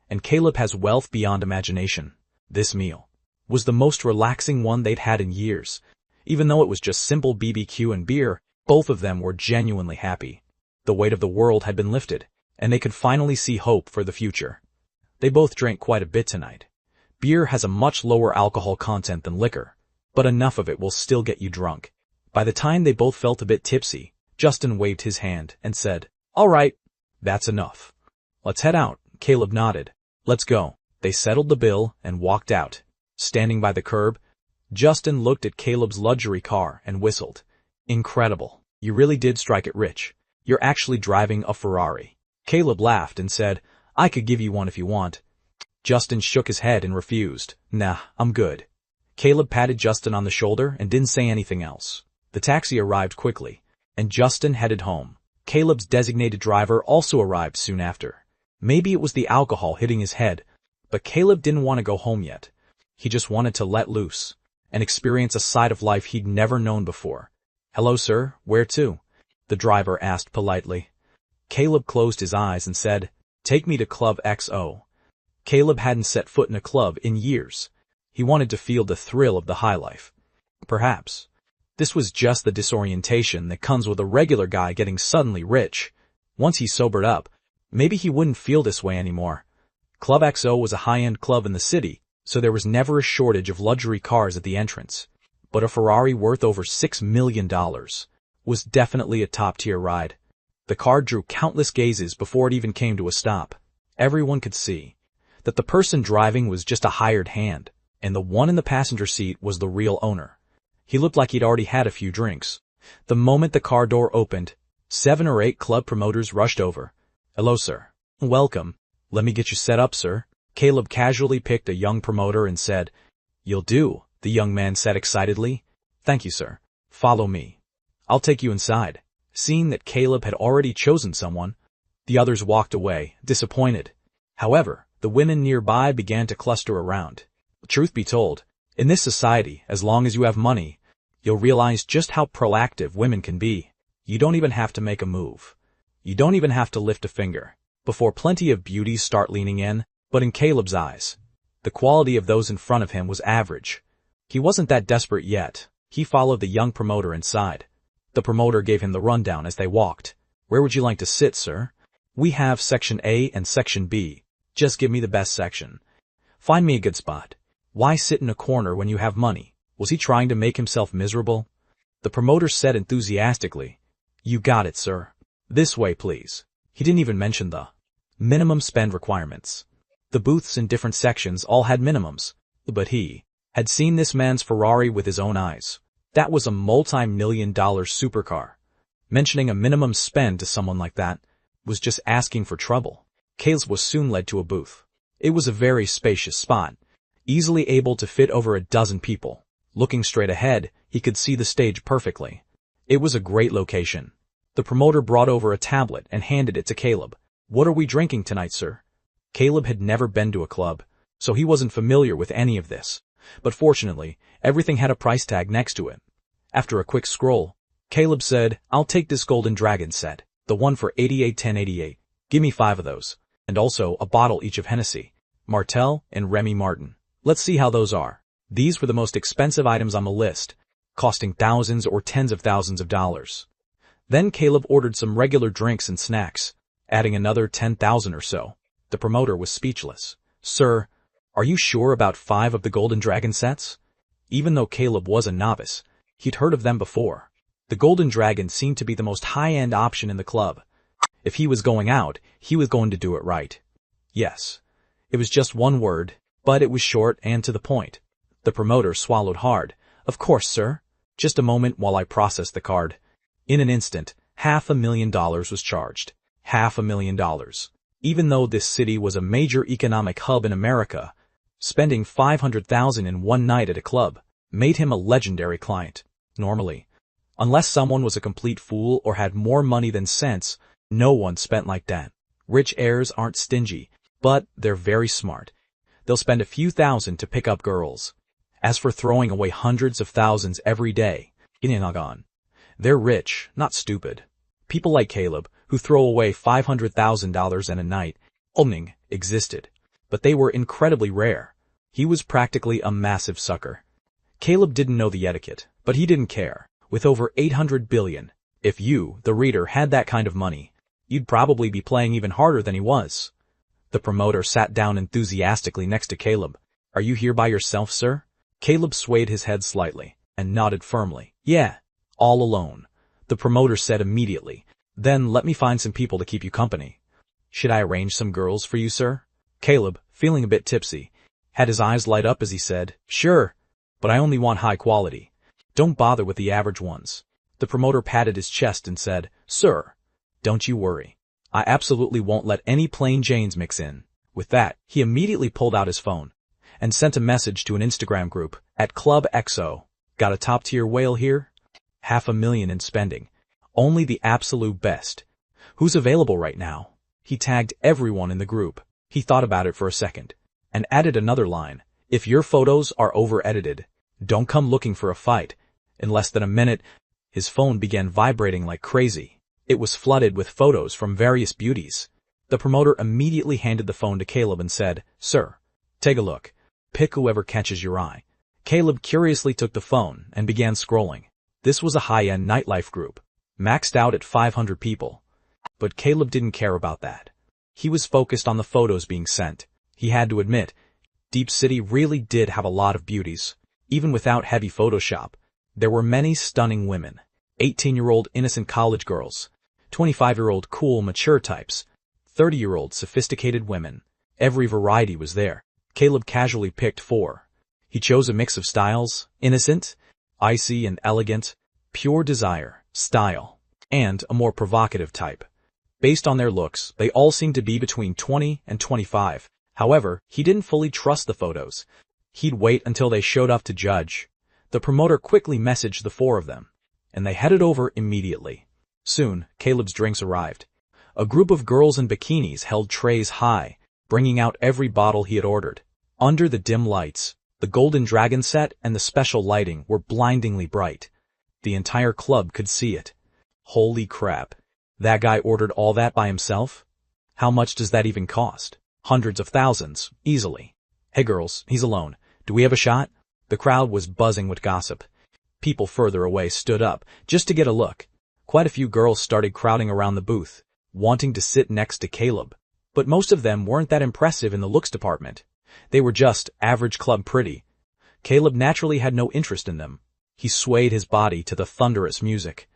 and Caleb has wealth beyond imagination. This meal was the most relaxing one they'd had in years. Even though it was just simple BBQ and beer, both of them were genuinely happy. The weight of the world had been lifted, and they could finally see hope for the future. They both drank quite a bit tonight. Beer has a much lower alcohol content than liquor, but enough of it will still get you drunk. By the time they both felt a bit tipsy, Justin waved his hand and said, "All right, that's enough. Let's head out." Caleb nodded. "Let's go." They settled the bill and walked out. Standing by the curb, Justin looked at Caleb's luxury car and whistled. "Incredible. You really did strike it rich. You're actually driving a Ferrari." Caleb laughed and said, "I could give you one if you want." Justin shook his head and refused. "Nah, I'm good." Caleb patted Justin on the shoulder and didn't say anything else. The taxi arrived quickly, and Justin headed home. Caleb's designated driver also arrived soon after. Maybe it was the alcohol hitting his head, but Caleb didn't want to go home yet. He just wanted to let loose and experience a side of life he'd never known before. "Hello, sir, where to?" the driver asked politely. Caleb closed his eyes and said, "Take me to Club XO." Caleb hadn't set foot in a club in years. He wanted to feel the thrill of the high life. Perhaps this was just the disorientation that comes with a regular guy getting suddenly rich. Once he sobered up, maybe he wouldn't feel this way anymore. Club XO was a high-end club in the city, so there was never a shortage of luxury cars at the entrance. But a Ferrari worth over $6 million was definitely a top-tier ride. The car drew countless gazes before it even came to a stop. Everyone could see that the person driving was just a hired hand, and the one in the passenger seat was the real owner. He looked like he'd already had a few drinks. The moment the car door opened, 7 or 8 club promoters rushed over. "Hello, sir. Welcome. Let me get you set up, sir." Caleb casually picked a young promoter and said, "You'll do," the young man said excitedly. "Thank you, sir. Follow me. I'll take you inside." Seeing that Caleb had already chosen someone, the others walked away, disappointed. However, the women nearby began to cluster around. Truth be told, in this society, as long as you have money, you'll realize just how proactive women can be. You don't even have to make a move. You don't even have to lift a finger before plenty of beauties start leaning in. But in Caleb's eyes, the quality of those in front of him was average. He wasn't that desperate yet. He followed the young promoter inside. The promoter gave him the rundown as they walked. "Where would you like to sit, sir?" "We have Section A and Section B. Just give me the best section. Find me a good spot." Why sit in a corner when you have money? Was he trying to make himself miserable? The promoter said enthusiastically, "You got it, sir. This way, please." He didn't even mention the minimum spend requirements. The booths in different sections all had minimums, but he had seen this man's Ferrari with his own eyes. That was a multi-million-dollar supercar. Mentioning a minimum spend to someone like that was just asking for trouble. Caleb was soon led to a booth. It was a very spacious spot, easily able to fit over a dozen people. Looking straight ahead, he could see the stage perfectly. It was a great location. The promoter brought over a tablet and handed it to Caleb. "What are we drinking tonight, sir?" Caleb had never been to a club, so he wasn't familiar with any of this. But fortunately, everything had a price tag next to it. After a quick scroll, Caleb said, "I'll take this Golden Dragon set, the one for 88-1088. Give me 5 of those, and also a bottle each of Hennessy, Martell, and Remy Martin. Let's see how those are." These were the most expensive items on the list, costing thousands or tens of thousands of dollars. Then Caleb ordered some regular drinks and snacks, adding another 10,000 or so. The promoter was speechless. "Sir, are you sure about 5 of the Golden Dragon sets?" Even though Caleb was a novice, he'd heard of them before. The Golden Dragon seemed to be the most high-end option in the club. If he was going out, he was going to do it right. Yes. It was just one word, but it was short and to the point. The promoter swallowed hard. "Of course, sir. Just a moment while I process the card." In an instant, $500,000 was charged. $500,000. Even though this city was a major economic hub in America, spending $500,000 in one night at a club made him a legendary client. Normally, unless someone was a complete fool or had more money than sense, no one spent like that. Rich heirs aren't stingy, but they're very smart. They'll spend a few thousand to pick up girls. As for throwing away hundreds of thousands every day, they're rich, not stupid. People like Caleb, who throw away $500,000 in a night, existed. but they were incredibly rare. He was practically a massive sucker. Caleb didn't know the etiquette, but he didn't care. With over 800 billion, if you, the reader, had that kind of money, you'd probably be playing even harder than he was. The promoter sat down enthusiastically next to Caleb. "Are you here by yourself, sir?" Caleb swayed his head slightly and nodded firmly. "Yeah, all alone," the promoter said immediately. "Then let me find some people to keep you company." "Should I arrange some girls for you, sir?" Caleb, feeling a bit tipsy, had his eyes light up as he said, "Sure, but I only want high quality. Don't bother with the average ones." The promoter patted his chest and said, "Sir, don't you worry. I absolutely won't let any plain Janes mix in." With that, he immediately pulled out his phone and sent a message to an Instagram group at Club XO. "Got a top-tier whale here? $500,000 in spending. Only the absolute best. Who's available right now?" He tagged everyone in the group. He thought about it for a second and added another line. "If your photos are over-edited, don't come looking for a fight." In less than a minute, his phone began vibrating like crazy. It was flooded with photos from various beauties. The promoter immediately handed the phone to Caleb and said, "Sir, take a look. Pick whoever catches your eye." Caleb curiously took the phone and began scrolling. This was a high-end nightlife group, maxed out at 500 people. But Caleb didn't care about that. He was focused on the photos being sent. He had to admit, Deep City really did have a lot of beauties. Even without heavy Photoshop, there were many stunning women. 18-year-old innocent college girls, 25-year-old cool mature types, 30-year-old sophisticated women. Every variety was there. Caleb casually picked 4. He chose a mix of styles: innocent, icy and elegant, pure desire, style, and a more provocative type. Based on their looks, they all seemed to be between 20 and 25. However, he didn't fully trust the photos. He'd wait until they showed up to judge. The promoter quickly messaged the 4 of them, and they headed over immediately. Soon, Caleb's drinks arrived. A group of girls in bikinis held trays high, bringing out every bottle he had ordered. Under the dim lights, the Golden Dragon set and the special lighting were blindingly bright. The entire club could see it. Holy crap. That guy ordered all that by himself? How much does that even cost? Hundreds of thousands, easily. "Hey girls, he's alone. Do we have a shot?" The crowd was buzzing with gossip. People further away stood up, just to get a look. Quite a few girls started crowding around the booth, wanting to sit next to Caleb. But most of them weren't that impressive in the looks department. They were just average club pretty. Caleb naturally had no interest in them. He swayed his body to the thunderous music.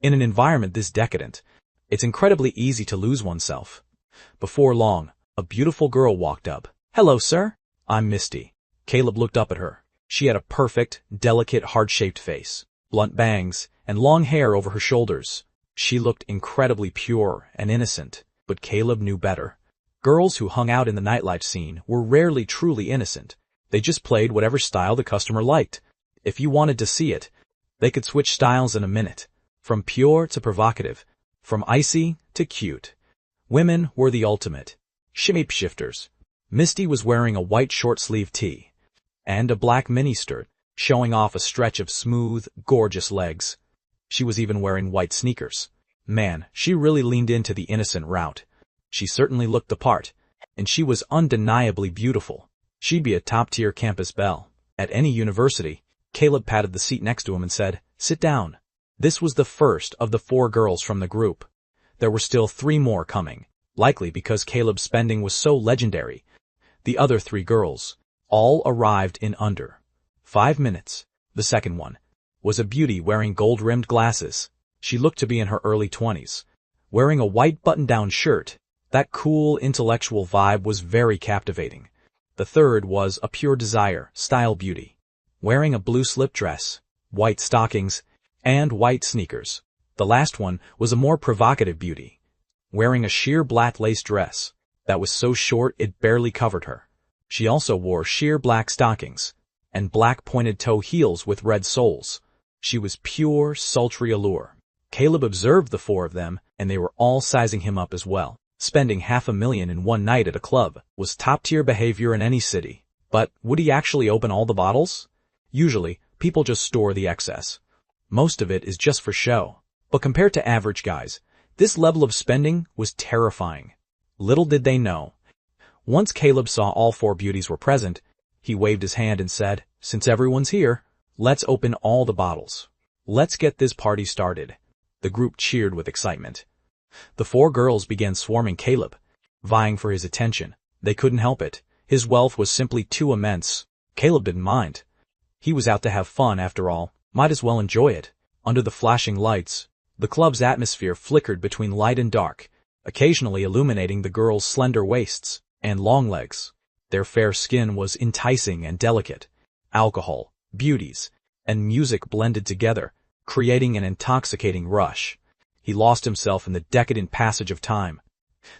In an environment this decadent, it's incredibly easy to lose oneself. Before long, a beautiful girl walked up. "Hello, sir. I'm Misty." Caleb looked up at her. She had a perfect, delicate, heart-shaped face, blunt bangs, and long hair over her shoulders. She looked incredibly pure and innocent, but Caleb knew better. Girls who hung out in the nightlife scene were rarely truly innocent. They just played whatever style the customer liked. If you wanted to see it, they could switch styles in a minute, from pure to provocative, from icy to cute. Women were the ultimate shapeshifters. Misty was wearing a white short-sleeve tee and a black mini-skirt, showing off a stretch of smooth, gorgeous legs. She was even wearing white sneakers. Man, she really leaned into the innocent route. She certainly looked the part, and she was undeniably beautiful. She'd be a top-tier campus belle at any university. Caleb patted the seat next to him and said, "Sit down." This was the first of the 4 girls from the group. There were still 3 more coming, likely because Caleb's spending was so legendary. The other 3 girls all arrived in under 5 minutes. The second one was a beauty wearing gold-rimmed glasses. She looked to be in her early 20s, wearing a white button-down shirt. That cool, intellectual vibe was very captivating. The third was a pure desire, style beauty, wearing a blue slip dress, white stockings, and white sneakers. The last one was a more provocative beauty, wearing a sheer black lace dress that was so short it barely covered her. She also wore sheer black stockings and black pointed toe heels with red soles. She was pure, sultry allure. Caleb observed the 4 of them, and they were all sizing him up as well. Spending $500,000 in one night at a club was top-tier behavior in any city. But would he actually open all the bottles? Usually, people just store the excess. Most of it is just for show. But compared to average guys, this level of spending was terrifying. Little did they know, Once Caleb saw all four beauties were present, he waved his hand and said, "Since everyone's here, let's open all the bottles. Let's get this party started." The group cheered with excitement. The four girls began swarming Caleb, vying for his attention. They couldn't help it. His wealth was simply too immense. Caleb didn't mind. He was out to have fun after all, might as well enjoy it. Under the flashing lights, the club's atmosphere flickered between light and dark, occasionally illuminating the girls' slender waists and long legs. Their fair skin was enticing and delicate. Alcohol, beauties, and music blended together, creating an intoxicating rush. He lost himself in the decadent passage of time.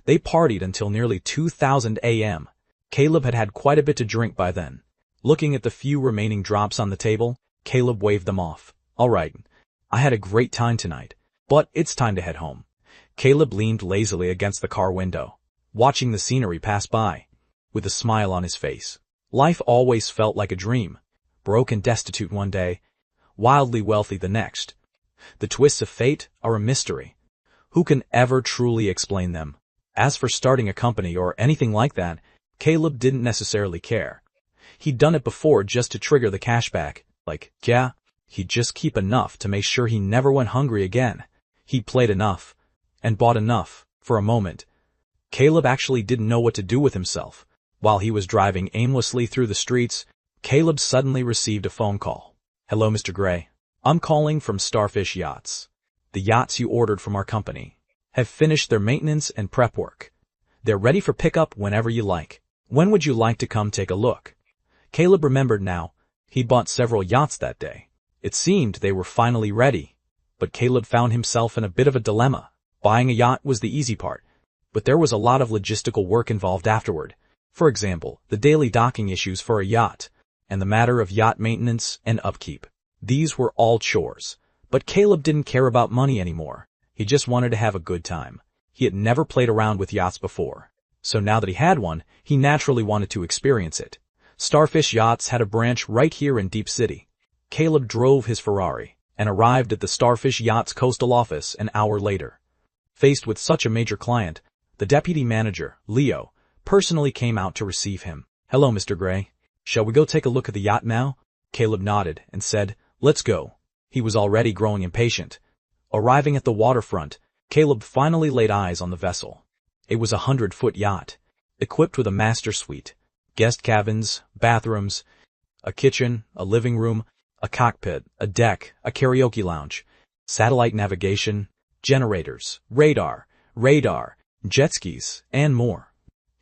They partied until nearly 2000 a.m. Caleb had had quite a bit to drink by then. Looking at the few remaining drops on the table, Caleb waved them off. "All right, I had a great time tonight, but it's time to head home." Caleb leaned lazily against the car window, watching the scenery pass by, with a smile on his face. Life always felt like a dream, broke and destitute one day, wildly wealthy the next. The twists of fate are a mystery. Who can ever truly explain them? As for starting a company or anything like that, Caleb didn't necessarily care. He'd done it before just to trigger the cashback. He'd just keep enough to make sure he never went hungry again. He'd played enough, and bought enough, for a moment. Caleb actually didn't know what to do with himself. While he was driving aimlessly through the streets, Caleb suddenly received a phone call. "Hello, Mr. Gray. I'm calling from Starfish Yachts. The yachts you ordered from our company have finished their maintenance and prep work. They're ready for pickup whenever you like. When would you like to come take a look?" Caleb remembered now. He'd bought several yachts that day. It seemed they were finally ready. But Caleb found himself in a bit of a dilemma. Buying a yacht was the easy part, but there was a lot of logistical work involved afterward. For example, the daily docking issues for a yacht, and the matter of yacht maintenance and upkeep. These were all chores. But Caleb didn't care about money anymore. He just wanted to have a good time. He had never played around with yachts before. So now that he had one, he naturally wanted to experience it. Starfish Yachts had a branch right here in Deep City. Caleb drove his Ferrari and arrived at the Starfish Yachts coastal office an hour later. Faced with such a major client, the deputy manager, Leo, personally came out to receive him. "Hello, Mr. Gray. Shall we go take a look at the yacht now?" Caleb nodded and said, "Let's go." He was already growing impatient. Arriving at the waterfront, Caleb finally laid eyes on the vessel. It was a 100-foot yacht, equipped with a master suite, guest cabins, bathrooms, a kitchen, a living room, a cockpit, a deck, a karaoke lounge, satellite navigation, generators, radar, jet skis, and more.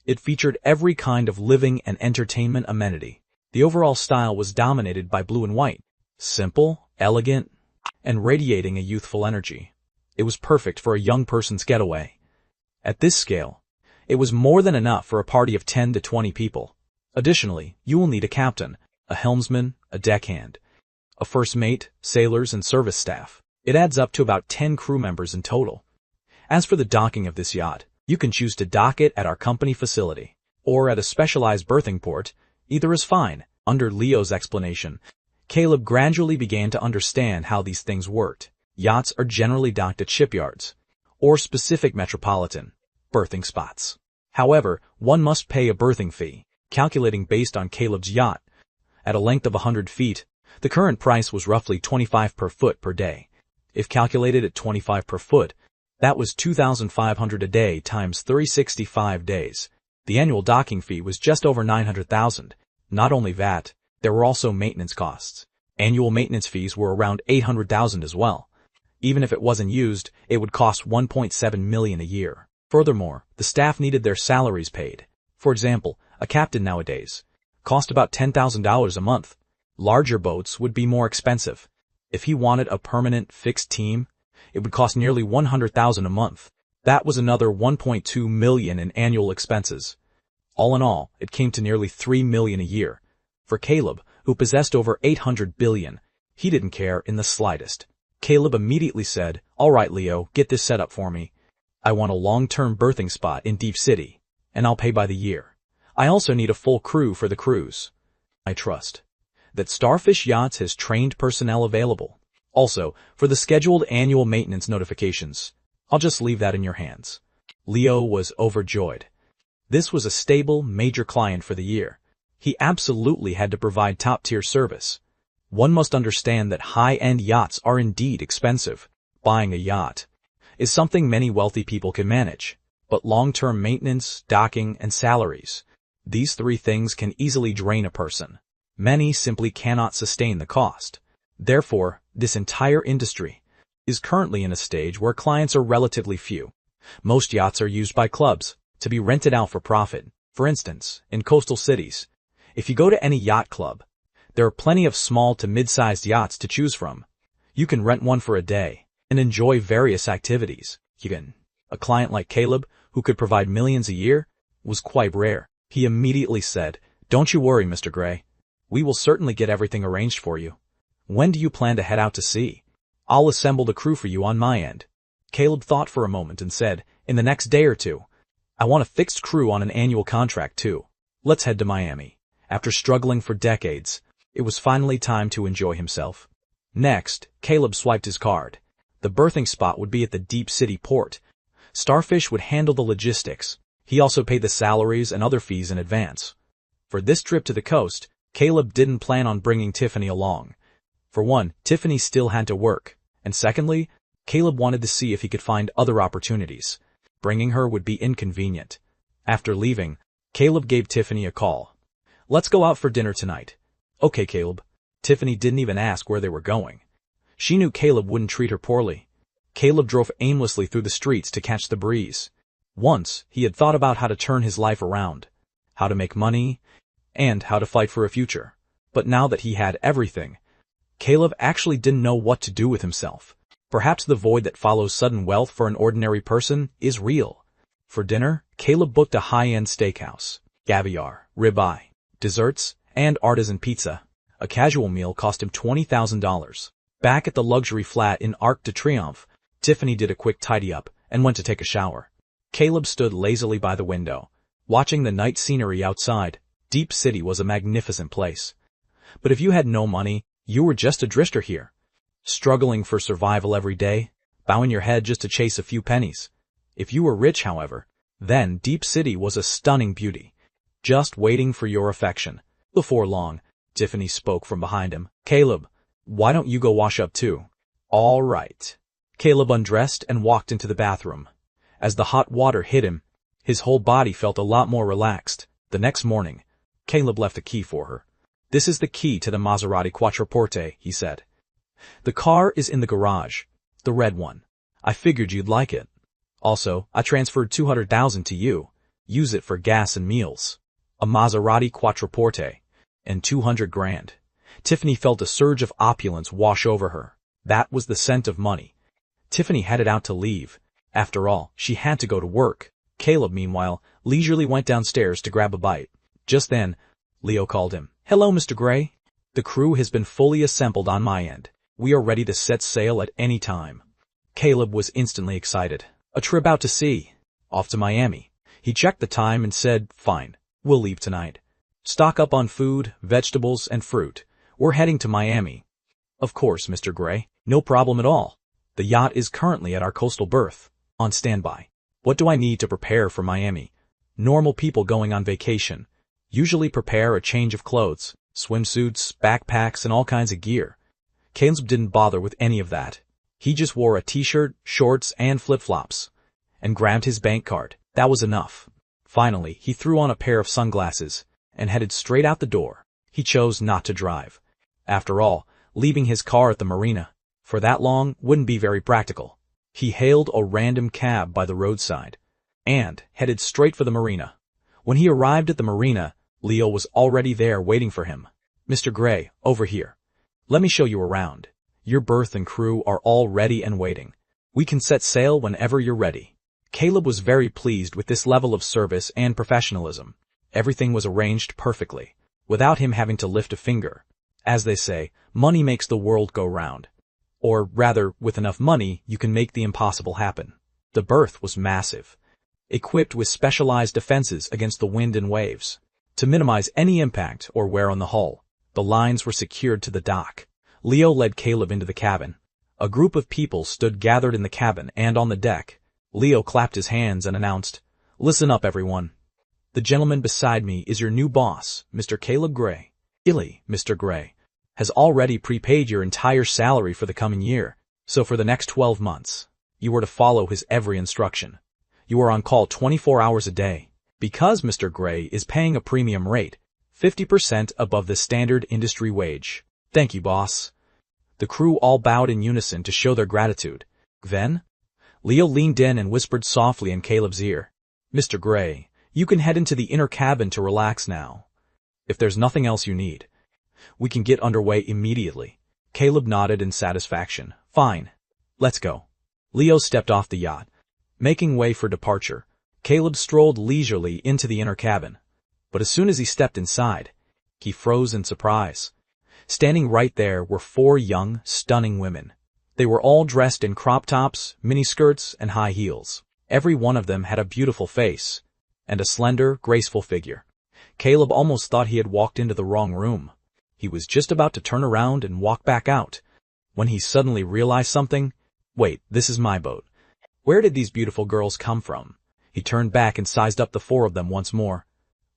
It featured every kind of living and entertainment amenity. The overall style was dominated by blue and white, simple, elegant, and radiating a youthful energy. It was perfect for a young person's getaway. At this scale, it was more than enough for a party of 10 to 20 people. Additionally, you will need a captain, a helmsman, a deckhand, a first mate, sailors, and service staff. It adds up to about 10 crew members in total. As for the docking of this yacht, you can choose to dock it at our company facility, or at a specialized berthing port. Either is fine. Under Leo's explanation, Caleb gradually began to understand how these things worked. Yachts are generally docked at shipyards, or specific metropolitan berthing spots. However, one must pay a berthing fee, calculating based on Caleb's yacht. At a length of 100 feet, the current price was roughly 25 per foot per day. If calculated at 25 per foot, that was 2,500 a day times 365 days. The annual docking fee was just over 900,000. Not only that, there were also maintenance costs. Annual maintenance fees were around 800,000 as well. Even if it wasn't used, it would cost 1.7 million a year. Furthermore, the staff needed their salaries paid. For example, a captain nowadays cost about $10,000 a month. Larger boats would be more expensive. If he wanted a permanent, fixed team, it would cost nearly 100,000 a month. That was another 1.2 million in annual expenses. All in all, it came to nearly 3 million a year. For Caleb, who possessed over 800 billion, he didn't care in the slightest. Caleb immediately said, "All right, Leo, get this set up for me. I want a long-term berthing spot in Deep City, and I'll pay by the year. I also need a full crew for the cruise. I trust that Starfish Yachts has trained personnel available. Also, for the scheduled annual maintenance notifications, I'll just leave that in your hands." Leo was overjoyed. This was a stable, major client for the year. He absolutely had to provide top-tier service. One must understand that high-end yachts are indeed expensive. Buying a yacht is something many wealthy people can manage, but long-term maintenance, docking, and salaries, these three things can easily drain a person. Many simply cannot sustain the cost. Therefore, this entire industry is currently in a stage where clients are relatively few. Most yachts are used by clubs to be rented out for profit. For instance, in coastal cities, if you go to any yacht club, there are plenty of small to mid-sized yachts to choose from. You can rent one for a day and enjoy various activities. A client like Caleb, who could provide millions a year, was quite rare. He immediately said, "Don't you worry, Mr. Gray. We will certainly get everything arranged for you. When do you plan to head out to sea? I'll assemble the crew for you on my end." Caleb thought for a moment and said, "In the next day or two. I want a fixed crew on an annual contract too. Let's head to Miami." After struggling for decades, it was finally time to enjoy himself. Next, Caleb swiped his card. The berthing spot would be at the deep city port. Starfish would handle the logistics. He also paid the salaries and other fees in advance. For this trip to the coast, Caleb didn't plan on bringing Tiffany along. For one, Tiffany still had to work, and secondly, Caleb wanted to see if he could find other opportunities. Bringing her would be inconvenient. After leaving, Caleb gave Tiffany a call. "Let's go out for dinner tonight." "Okay, Caleb." Tiffany didn't even ask where they were going. She knew Caleb wouldn't treat her poorly. Caleb drove aimlessly through the streets to catch the breeze. Once, he had thought about how to turn his life around, how to make money, and how to fight for a future. But now that he had everything, Caleb actually didn't know what to do with himself. Perhaps the void that follows sudden wealth for an ordinary person is real. For dinner, Caleb booked a high-end steakhouse, caviar, ribeye, desserts, and artisan pizza. A casual meal cost him $20,000. Back at the luxury flat in Arc de Triomphe, Tiffany did a quick tidy-up and went to take a shower. Caleb stood lazily by the window, watching the night scenery outside. Deep City was a magnificent place. But if you had no money, you were just a drifter here, struggling for survival every day, bowing your head just to chase a few pennies. If you were rich, however, then Deep City was a stunning beauty, just waiting for your affection. Before long, Tiffany spoke from behind him. "Caleb, why don't you go wash up too?" "All right." Caleb undressed and walked into the bathroom. As the hot water hit him, his whole body felt a lot more relaxed. The next morning, Caleb left a key for her. "This is the key to the Maserati Quattroporte," he said. "The car is in the garage, the red one. I figured you'd like it. Also, I transferred $200,000 to you. Use it for gas and meals." A Maserati Quattroporte and 200 grand. Tiffany felt a surge of opulence wash over her. That was the scent of money. Tiffany headed out to leave. After all, she had to go to work. Caleb, meanwhile, leisurely went downstairs to grab a bite. Just then, Leo called him. "Hello, Mr. Gray. The crew has been fully assembled on my end. We are ready to set sail at any time." Caleb was instantly excited. A trip out to sea. Off to Miami. He checked the time and said, "Fine, we'll leave tonight. Stock up on food, vegetables, and fruit. We're heading to Miami." "Of course, Mr. Gray. No problem at all. The yacht is currently at our coastal berth, on standby. What do I need to prepare for Miami?" Normal people going on vacation usually prepare a change of clothes, swimsuits, backpacks, and all kinds of gear. Caleb didn't bother with any of that. He just wore a t-shirt, shorts, and flip-flops, and grabbed his bank card. That was enough. Finally, he threw on a pair of sunglasses and headed straight out the door. He chose not to drive. After all, leaving his car at the marina for that long wouldn't be very practical. He hailed a random cab by the roadside and headed straight for the marina. When he arrived at the marina, Leo was already there waiting for him. "Mr. Gray, over here. Let me show you around. Your berth and crew are all ready and waiting. We can set sail whenever you're ready." Caleb was very pleased with this level of service and professionalism. Everything was arranged perfectly, without him having to lift a finger. As they say, money makes the world go round. Or rather, with enough money, you can make the impossible happen. The berth was massive, equipped with specialized defenses against the wind and waves. To minimize any impact or wear on the hull, the lines were secured to the dock. Leo led Caleb into the cabin. A group of people stood gathered in the cabin and on the deck. Leo clapped his hands and announced, "Listen up, everyone. The gentleman beside me is your new boss, Mr. Caleb Gray. Mr. Gray has already prepaid your entire salary for the coming year, so for the next 12 months, you are to follow his every instruction. You are on call 24 hours a day, because Mr. Gray is paying a premium rate, 50% above the standard industry wage. Thank you, boss. The crew all bowed in unison to show their gratitude. Then, Leo leaned in and whispered softly in Caleb's ear, Mr. Gray, you can head into the inner cabin to relax now. If there's nothing else you need, we can get underway immediately. Caleb nodded in satisfaction. Fine. Let's go. Leo stepped off the yacht. Making way for departure, Caleb strolled leisurely into the inner cabin. But as soon as he stepped inside, he froze in surprise. Standing right there were 4 young, stunning women. They were all dressed in crop tops, miniskirts, and high heels. Every one of them had a beautiful face and a slender, graceful figure. Caleb almost thought he had walked into the wrong room. He was just about to turn around and walk back out, when he suddenly realized something. Wait, this is my boat. Where did these beautiful girls come from? He turned back and sized up the 4 of them once more.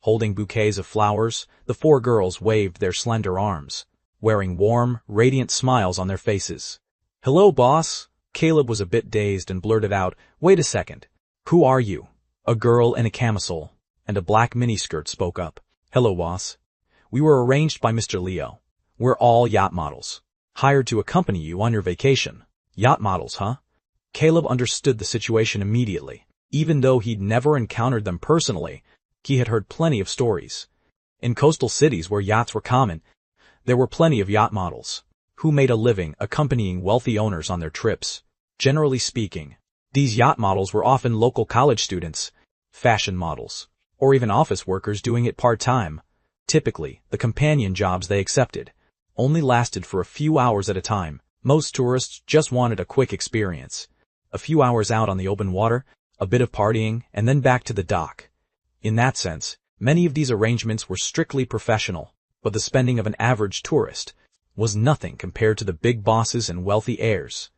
Holding bouquets of flowers, the 4 girls waved their slender arms, wearing warm, radiant smiles on their faces. Hello, boss. Caleb was a bit dazed and blurted out, Wait a second. Who are you? A girl in a camisole and a black miniskirt spoke up. Hello, boss. We were arranged by Mr. Leo. We're all yacht models, hired to accompany you on your vacation. Yacht models, huh? Caleb understood the situation immediately. Even though he'd never encountered them personally, he had heard plenty of stories. In coastal cities where yachts were common, there were plenty of yacht models who made a living accompanying wealthy owners on their trips. Generally speaking, these yacht models were often local college students, fashion models, or even office workers doing it part-time. Typically, the companion jobs they accepted only lasted for a few hours at a time. Most tourists just wanted a quick experience. A few hours out on the open water, a bit of partying, and then back to the dock. In that sense, many of these arrangements were strictly professional, but the spending of an average tourist was nothing compared to the big bosses and wealthy heirs.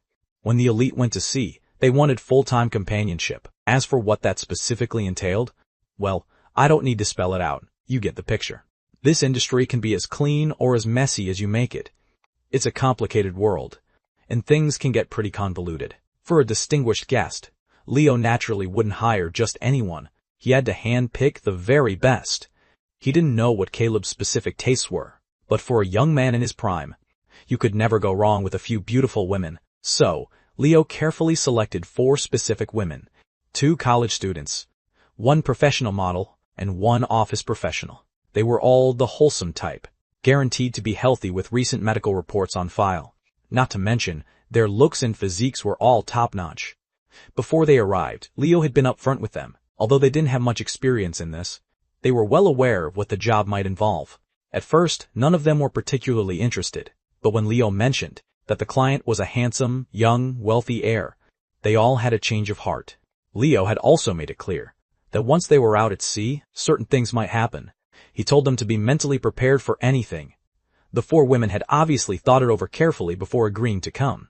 When the elite went to sea, they wanted full-time companionship. As for what that specifically entailed, well, I don't need to spell it out. You get the picture. This industry can be as clean or as messy as you make it. It's a complicated world, and things can get pretty convoluted. For a distinguished guest, Leo naturally wouldn't hire just anyone. He had to hand-pick the very best. He didn't know what Caleb's specific tastes were, but for a young man in his prime, you could never go wrong with a few beautiful women. So, Leo carefully selected 4 specific women, 2 college students, 1 professional model, and 1 office professional. They were all the wholesome type, guaranteed to be healthy with recent medical reports on file. Not to mention, their looks and physiques were all top-notch. Before they arrived, Leo had been upfront with them. Although they didn't have much experience in this, they were well aware of what the job might involve. At first, none of them were particularly interested, but when Leo mentioned that the client was a handsome, young, wealthy heir, they all had a change of heart. Leo had also made it clear that once they were out at sea, certain things might happen. He told them to be mentally prepared for anything. The 4 women had obviously thought it over carefully before agreeing to come.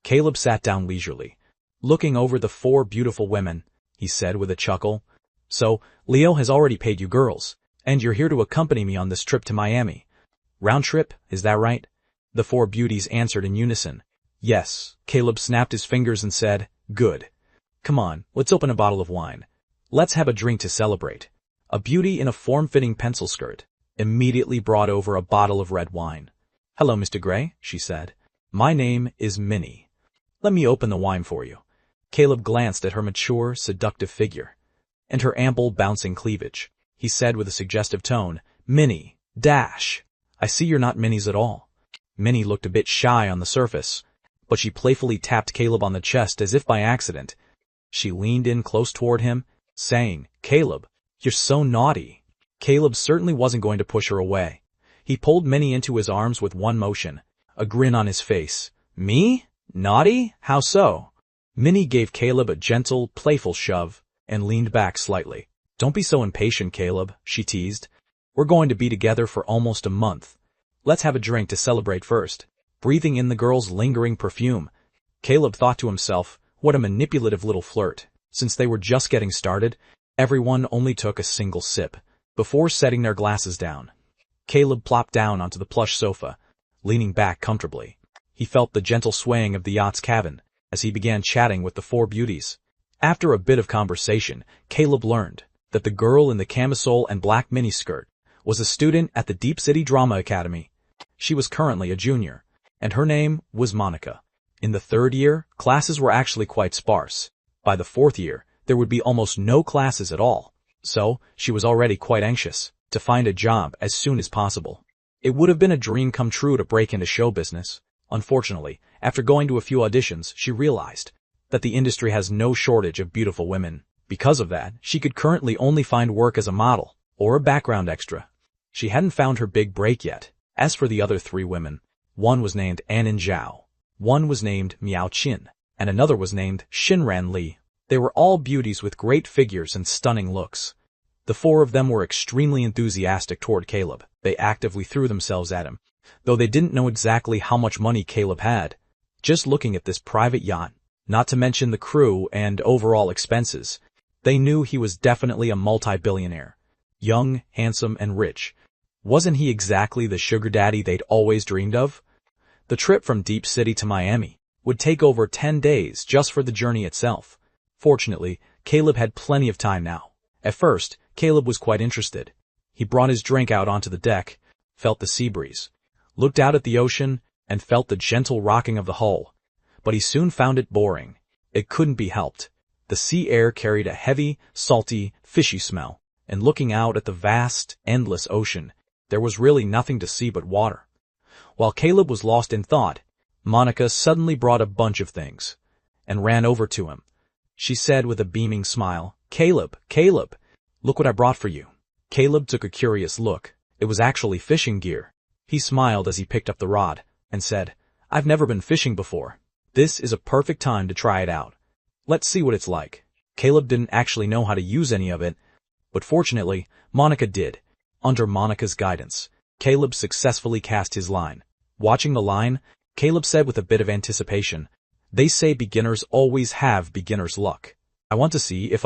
Caleb sat down leisurely, looking over the 4 beautiful women. He said with a chuckle, So, Leo has already paid you girls, and you're here to accompany me on this trip to Miami. Round trip, is that right? The 4 beauties answered in unison. Yes. Caleb snapped his fingers and said, Good. Come on, let's open a bottle of wine. Let's have a drink to celebrate. A beauty in a form-fitting pencil skirt immediately brought over a bottle of red wine. Hello, Mr. Gray, she said. My name is Minnie. Let me open the wine for you. Caleb glanced at her mature, seductive figure and her ample, bouncing cleavage. He said with a suggestive tone, Minnie, I see you're not Minnie's at all. Minnie looked a bit shy on the surface, but she playfully tapped Caleb on the chest as if by accident. She leaned in close toward him, saying, Caleb, you're so naughty. Caleb certainly wasn't going to push her away. He pulled Minnie into his arms with one motion, a grin on his face. Me? Naughty? How so? Minnie gave Caleb a gentle, playful shove and leaned back slightly. Don't be so impatient, Caleb, she teased. We're going to be together for almost a month. Let's have a drink to celebrate first. Breathing in the girl's lingering perfume, Caleb thought to himself, what a manipulative little flirt. Since they were just getting started, Everyone only took a single sip before setting their glasses down. Caleb plopped down onto the plush sofa, leaning back comfortably. He felt the gentle swaying of the yacht's cabin as he began chatting with the four beauties. After a bit of conversation, Caleb learned that the girl in the camisole and black miniskirt was a student at the Deep City Drama Academy. She was currently a junior, and her name was Monica. In the third year, classes were actually quite sparse. By the fourth year, there would be almost no classes at all, so she was already quite anxious to find a job as soon as possible. It would have been a dream come true to break into show business. Unfortunately, after going to a few auditions, she realized that the industry has no shortage of beautiful women. Because of that, she could currently only find work as a model or a background extra. She hadn't found her big break yet. As for the other three women, one was named Anin Zhao, one was named Miao Qin, and another was named Shinran Li. They were all beauties with great figures and stunning looks. The four of them were extremely enthusiastic toward Caleb. They actively threw themselves at him, though they didn't know exactly how much money Caleb had. Just looking at this private yacht, not to mention the crew and overall expenses, they knew he was definitely a multi-billionaire. Young, handsome, and rich. Wasn't he exactly the sugar daddy they'd always dreamed of? The trip from Deep City to Miami would take over 10 days just for the journey itself. Fortunately, Caleb had plenty of time now. At first, Caleb was quite interested. He brought his drink out onto the deck, felt the sea breeze, looked out at the ocean, and felt the gentle rocking of the hull. But he soon found it boring. It couldn't be helped. The sea air carried a heavy, salty, fishy smell, and looking out at the vast, endless ocean, there was really nothing to see but water. While Caleb was lost in thought, Monica suddenly brought a bunch of things and ran over to him. She said with a beaming smile, "Caleb, Caleb, look what I brought for you." Caleb took a curious look. It was actually fishing gear. He smiled as he picked up the rod and said, "I've never been fishing before. This is a perfect time to try it out. Let's see what it's like." Caleb didn't actually know how to use any of it, but fortunately, Monica did. Under Monica's guidance, Caleb successfully cast his line. Watching the line, Caleb said with a bit of anticipation, "They say beginners always have beginner's luck. I want to see if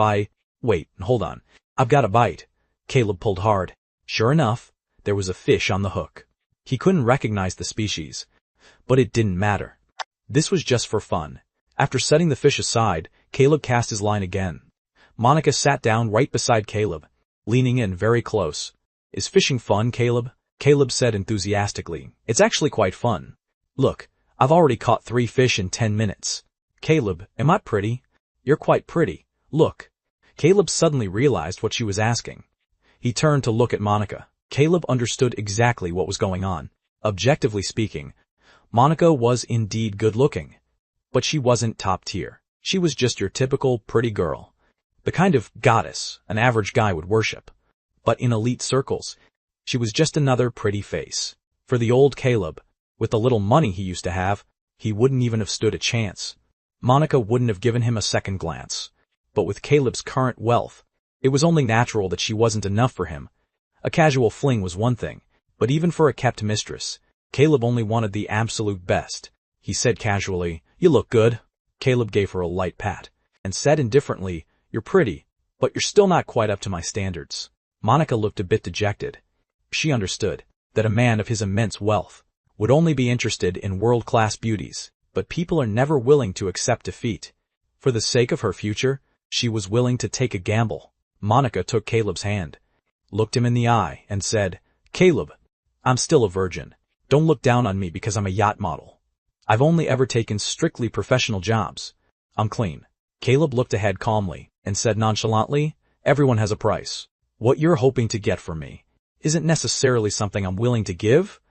Wait, hold on. I've got a bite." Caleb pulled hard. Sure enough, there was a fish on the hook. He couldn't recognize the species, but it didn't matter. This was just for fun. After setting the fish aside, Caleb cast his line again. Monica sat down right beside Caleb, leaning in very close. "Is fishing fun, Caleb?" Caleb said enthusiastically. "It's actually quite fun. Look, I've already caught 3 fish in 10 minutes. Caleb, am I pretty?" "You're quite pretty. Look." Caleb suddenly realized what she was asking. He turned to look at Monica. Caleb understood exactly what was going on. Objectively speaking, Monica was indeed good-looking. But she wasn't top tier. She was just your typical pretty girl. The kind of goddess an average guy would worship. But in elite circles, she was just another pretty face. For the old Caleb, with the little money he used to have, he wouldn't even have stood a chance. Monica wouldn't have given him a second glance. But with Caleb's current wealth, it was only natural that she wasn't enough for him. A casual fling was one thing, but even for a kept mistress, Caleb only wanted the absolute best. He said casually, "You look good." Caleb gave her a light pat, and said indifferently, "You're pretty, but you're still not quite up to my standards." Monica looked a bit dejected. She understood that a man of his immense wealth would only be interested in world-class beauties, but people are never willing to accept defeat. For the sake of her future, she was willing to take a gamble. Monica took Caleb's hand, looked him in the eye, and said, "Caleb, I'm still a virgin. Don't look down on me because I'm a yacht model. I've only ever taken strictly professional jobs. I'm clean." Caleb looked ahead calmly and said nonchalantly, "Everyone has a price. What you're hoping to get from me isn't necessarily something I'm willing to give.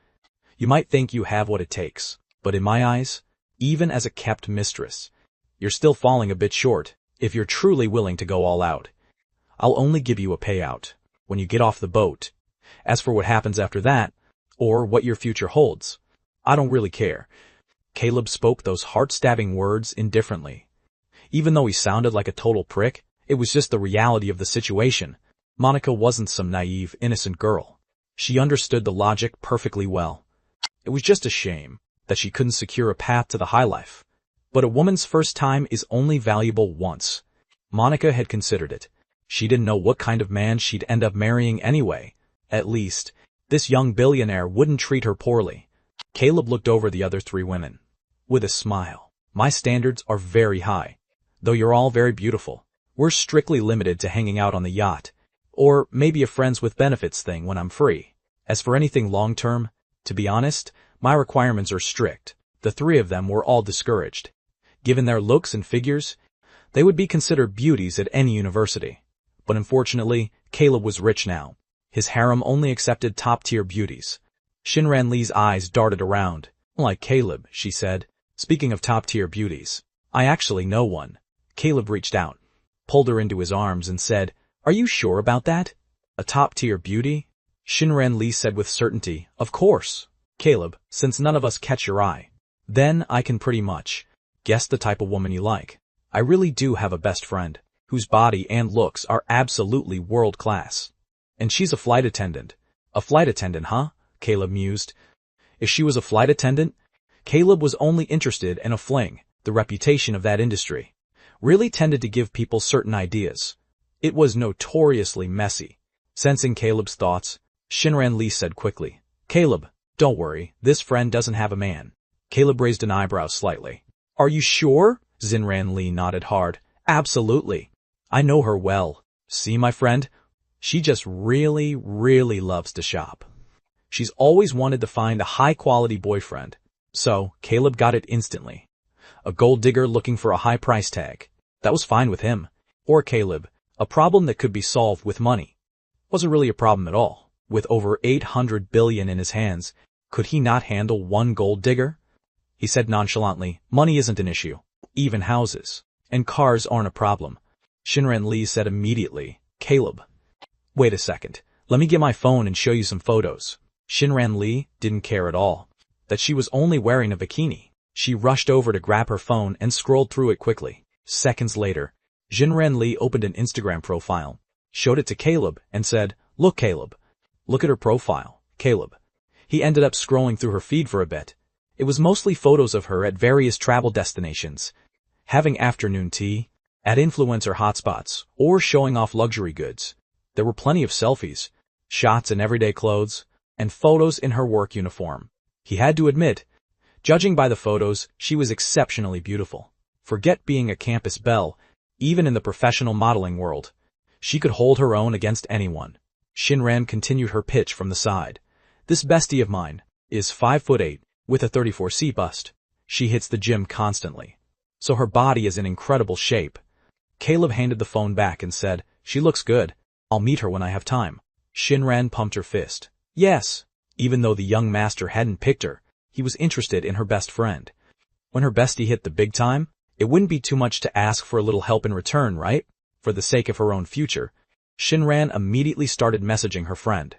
You might think you have what it takes, but in my eyes, even as a kept mistress, you're still falling a bit short if you're truly willing to go all out. I'll only give you a payout when you get off the boat. As for what happens after that, or what your future holds, I don't really care." Caleb spoke those heart-stabbing words indifferently. Even though he sounded like a total prick, it was just the reality of the situation. Monica wasn't some naive, innocent girl. She understood the logic perfectly well. It was just a shame that she couldn't secure a path to the high life. But a woman's first time is only valuable once. Monica had considered it. She didn't know what kind of man she'd end up marrying anyway. At least, this young billionaire wouldn't treat her poorly. Caleb looked over the other three women with a smile. My standards are very high. Though you're all very beautiful, we're strictly limited to hanging out on the yacht, or maybe a friends with benefits thing when I'm free. As for anything long-term, to be honest, my requirements are strict. The three of them were all discouraged. Given their looks and figures, they would be considered beauties at any university. But unfortunately, Caleb was rich now. His harem only accepted top-tier beauties. Shinran Li's eyes darted around. Like Caleb, she said. Speaking of top-tier beauties, I actually know one. Caleb reached out, pulled her into his arms and said, Are you sure about that? A top-tier beauty? Shinran Li said with certainty, Of course. Caleb, since none of us catch your eye, then I can pretty much guess the type of woman you like. I really do have a best friend, whose body and looks are absolutely world-class. And she's a flight attendant. A flight attendant, huh? Caleb mused. If she was a flight attendant, Caleb was only interested in a fling. The reputation of that industry really tended to give people certain ideas. It was notoriously messy. Sensing Caleb's thoughts, Shinran Li said quickly, Caleb, don't worry, this friend doesn't have a man. Caleb raised an eyebrow slightly. Are you sure? Shinran Li nodded hard. Absolutely. I know her well. See, my friend? She just really, really loves to shop. She's always wanted to find a high-quality boyfriend. So, Caleb got it instantly. A gold digger looking for a high price tag. That was fine with him. Or Caleb, a problem that could be solved with money. Wasn't really a problem at all. With over 800 billion in his hands, could he not handle one gold digger? He said nonchalantly, money isn't an issue. Even houses and cars aren't a problem. Shinran Li said immediately, Caleb. Wait a second. Let me get my phone and show you some photos. Shinran Li didn't care at all that she was only wearing a bikini. She rushed over to grab her phone and scrolled through it quickly. Seconds later, Shinran Li opened an Instagram profile, showed it to Caleb, and said, Look, Caleb. Look at her profile, Caleb. He ended up scrolling through her feed for a bit. It was mostly photos of her at various travel destinations, having afternoon tea, at influencer hotspots, or showing off luxury goods. There were plenty of selfies, shots in everyday clothes, and photos in her work uniform. He had to admit, judging by the photos, she was exceptionally beautiful. Forget being a campus belle, even in the professional modeling world. She could hold her own against anyone. Shinran continued her pitch from the side. This bestie of mine is 5'8", with a 34C bust. She hits the gym constantly, so her body is in incredible shape. Caleb handed the phone back and said, She looks good. I'll meet her when I have time. Shinran pumped her fist. Yes. Even though the young master hadn't picked her, he was interested in her best friend. When her bestie hit the big time, it wouldn't be too much to ask for a little help in return, right? For the sake of her own future. Shinran immediately started messaging her friend.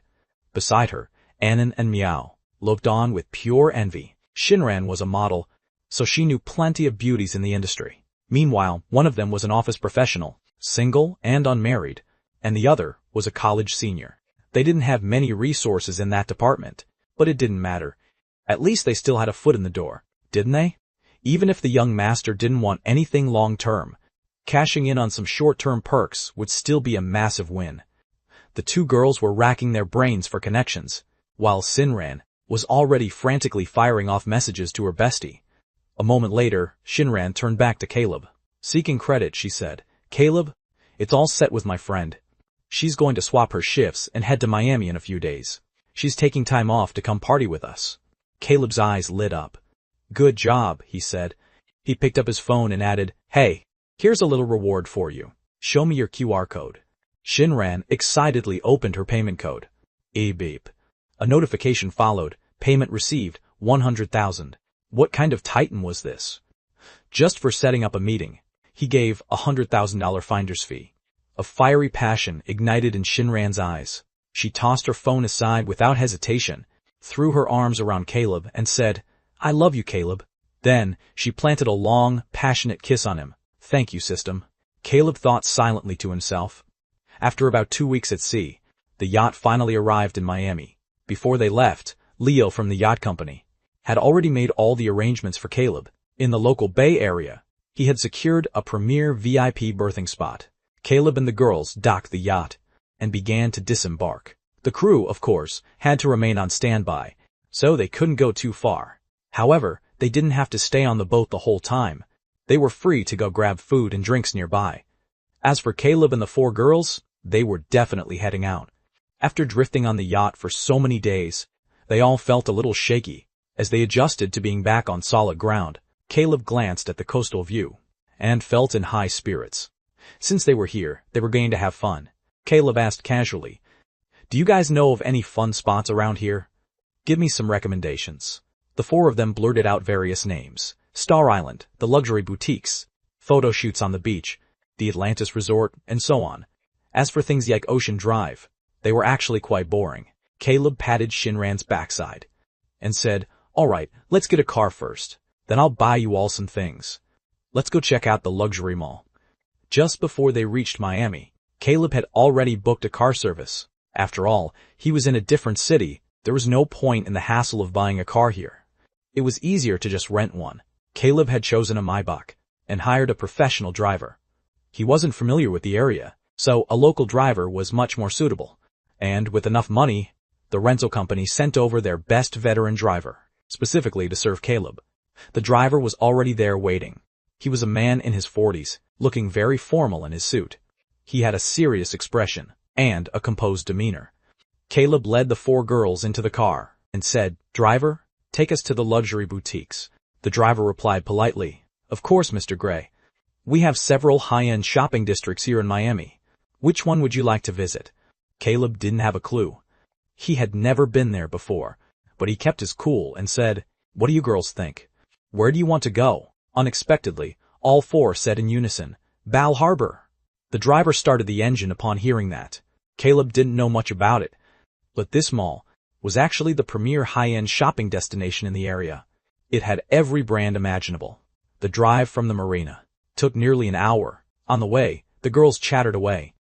Beside her, Annan and Miao looked on with pure envy. Shinran was a model, so she knew plenty of beauties in the industry. Meanwhile, one of them was an office professional, single and unmarried, and the other was a college senior. They didn't have many resources in that department, but it didn't matter. At least they still had a foot in the door, didn't they? Even if the young master didn't want anything long-term, cashing in on some short-term perks would still be a massive win. The two girls were racking their brains for connections, while Shinran was already frantically firing off messages to her bestie. A moment later, Shinran turned back to Caleb. Seeking credit, she said, Caleb, it's all set with my friend. She's going to swap her shifts and head to Miami in a few days. She's taking time off to come party with us. Caleb's eyes lit up. Good job, he said. He picked up his phone and added, Hey, here's a little reward for you. Show me your QR code. Shinran excitedly opened her payment code. Beep. A notification followed. Payment received, 100,000. What kind of titan was this? Just for setting up a meeting, he gave a $100,000 finder's fee. A fiery passion ignited in Shinran's eyes. She tossed her phone aside without hesitation, threw her arms around Caleb, and said, I love you, Caleb. Then, she planted a long, passionate kiss on him. Thank you, system. Caleb thought silently to himself. After about 2 weeks at sea, the yacht finally arrived in Miami. Before they left, Leo from the yacht company had already made all the arrangements for Caleb. In the local Bay Area, he had secured a premier VIP berthing spot. Caleb and the girls docked the yacht and began to disembark. The crew, of course, had to remain on standby, so they couldn't go too far. However, they didn't have to stay on the boat the whole time. They were free to go grab food and drinks nearby. As for Caleb and the 4 girls, they were definitely heading out. After drifting on the yacht for so many days, they all felt a little shaky. As they adjusted to being back on solid ground, Caleb glanced at the coastal view and felt in high spirits. Since they were here, they were going to have fun. Caleb asked casually, "Do you guys know of any fun spots around here? Give me some recommendations." The 4 of them blurted out various names: Star Island, the luxury boutiques, photo shoots on the beach, the Atlantis Resort, and so on. As for things like Ocean Drive, they were actually quite boring. Caleb patted Shinran's backside and said, "All right, let's get a car first. Then I'll buy you all some things. Let's go check out the luxury mall." Just before they reached Miami, Caleb had already booked a car service. After all, he was in a different city. There was no point in the hassle of buying a car here. It was easier to just rent one. Caleb had chosen a Maybach and hired a professional driver. He wasn't familiar with the area, so a local driver was much more suitable. And with enough money, the rental company sent over their best veteran driver, specifically to serve Caleb. The driver was already there waiting. He was a man in his 40s, looking very formal in his suit. He had a serious expression and a composed demeanor. Caleb led the 4 girls into the car and said, "Driver, take us to the luxury boutiques." The driver replied politely, "Of course, Mr. Gray. We have several high-end shopping districts here in Miami. Which one would you like to visit?" Caleb didn't have a clue. He had never been there before, but he kept his cool and said, "What do you girls think? Where do you want to go?" Unexpectedly, all 4 said in unison, "Bal Harbor." The driver started the engine upon hearing that. Caleb didn't know much about it, but this mall was actually the premier high-end shopping destination in the area. It had every brand imaginable. The drive from the marina took nearly an hour. On the way, the girls chattered away,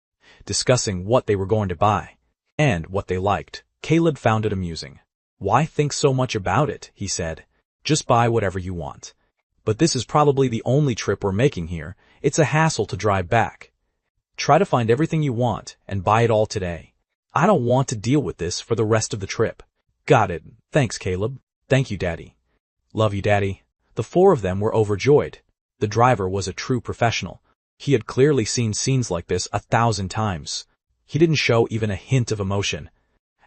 discussing what they were going to buy and what they liked. Caleb found it amusing. "Why think so much about it?" he said. "Just buy whatever you want. But this is probably the only trip we're making here. It's a hassle to drive back. Try to find everything you want and buy it all today. I don't want to deal with this for the rest of the trip." "Got it. Thanks, Caleb." "Thank you, Daddy." "Love you, Daddy." The 4 of them were overjoyed. The driver was a true professional. He had clearly seen scenes like this 1,000 times. He didn't show even a hint of emotion,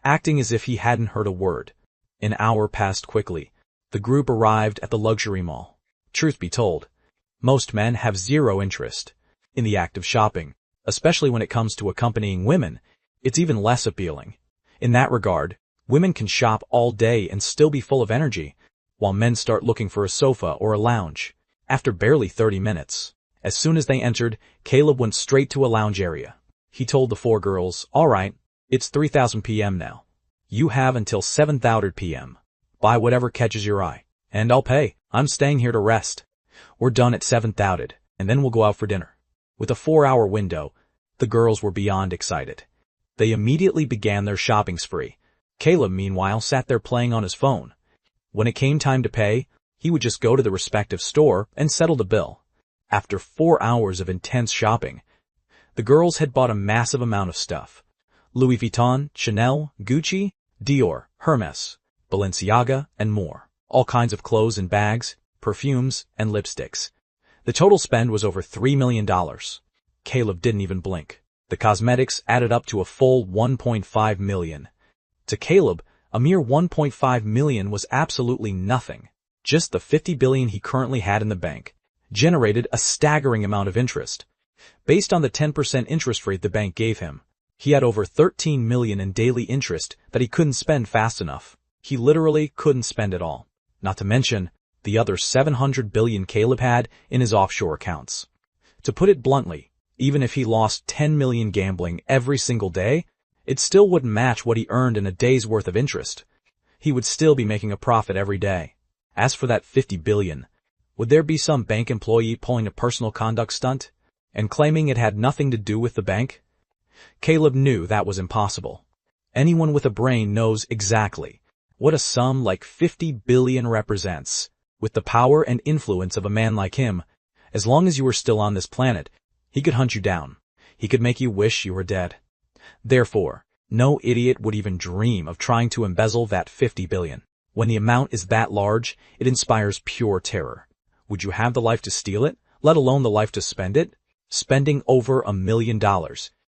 acting as if he hadn't heard a word. An hour passed quickly. The group arrived at the luxury mall. Truth be told, most men have zero interest in the act of shopping, especially when it comes to accompanying women. It's even less appealing. In that regard, women can shop all day and still be full of energy, while men start looking for a sofa or a lounge. After barely 30 minutes, as soon as they entered, Caleb went straight to a lounge area. He told the 4 girls, "All right, it's 3,000 p.m. now. You have until 7:30 p.m. Buy whatever catches your eye, and I'll pay. I'm staying here to rest. We're done at 7:30, and then we'll go out for dinner." With a 4-hour window, the girls were beyond excited. They immediately began their shopping spree. Caleb, meanwhile, sat there playing on his phone. When it came time to pay, he would just go to the respective store and settle the bill. After 4 hours of intense shopping, the girls had bought a massive amount of stuff. Louis Vuitton, Chanel, Gucci, Dior, Hermes, Balenciaga, and more. All kinds of clothes and bags, perfumes, and lipsticks. The total spend was over $3 million. Caleb didn't even blink. The cosmetics added up to a full $1.5 million. To Caleb, a mere $1.5 million was absolutely nothing. Just the $50 billion he currently had in the bank generated a staggering amount of interest. Based on the 10% interest rate the bank gave him, he had over $13 million in daily interest that he couldn't spend fast enough. He literally couldn't spend it all. Not to mention the other $700 billion Caleb had in his offshore accounts. To put it bluntly, even if he lost $10 million gambling every single day, it still wouldn't match what he earned in a day's worth of interest. He would still be making a profit every day. As for that $50 billion, would there be some bank employee pulling a personal conduct stunt and claiming it had nothing to do with the bank? Caleb knew that was impossible. Anyone with a brain knows exactly what a sum like $50 billion represents. With the power and influence of a man like him, as long as you were still on this planet, he could hunt you down. He could make you wish you were dead. Therefore, no idiot would even dream of trying to embezzle that 50 billion. When the amount is that large, it inspires pure terror. Would you have the life to steal it, let alone the life to spend it? Spending over $1 million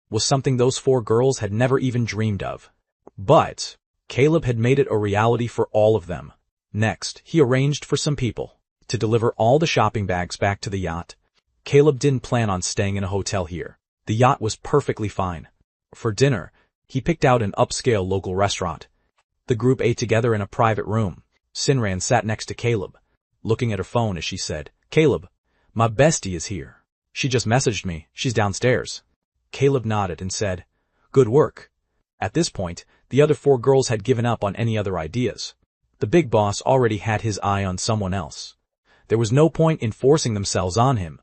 was something those 4 girls had never even dreamed of. But Caleb had made it a reality for all of them. Next, he arranged for some people to deliver all the shopping bags back to the yacht. Caleb didn't plan on staying in a hotel here. The yacht was perfectly fine. For dinner, he picked out an upscale local restaurant. The group ate together in a private room. Sinran sat next to Caleb, looking at her phone as she said, "Caleb, my bestie is here. She just messaged me. She's downstairs." Caleb nodded and said, "Good work." At this point, the other 4 girls had given up on any other ideas. The big boss already had his eye on someone else. There was no point in forcing themselves on him.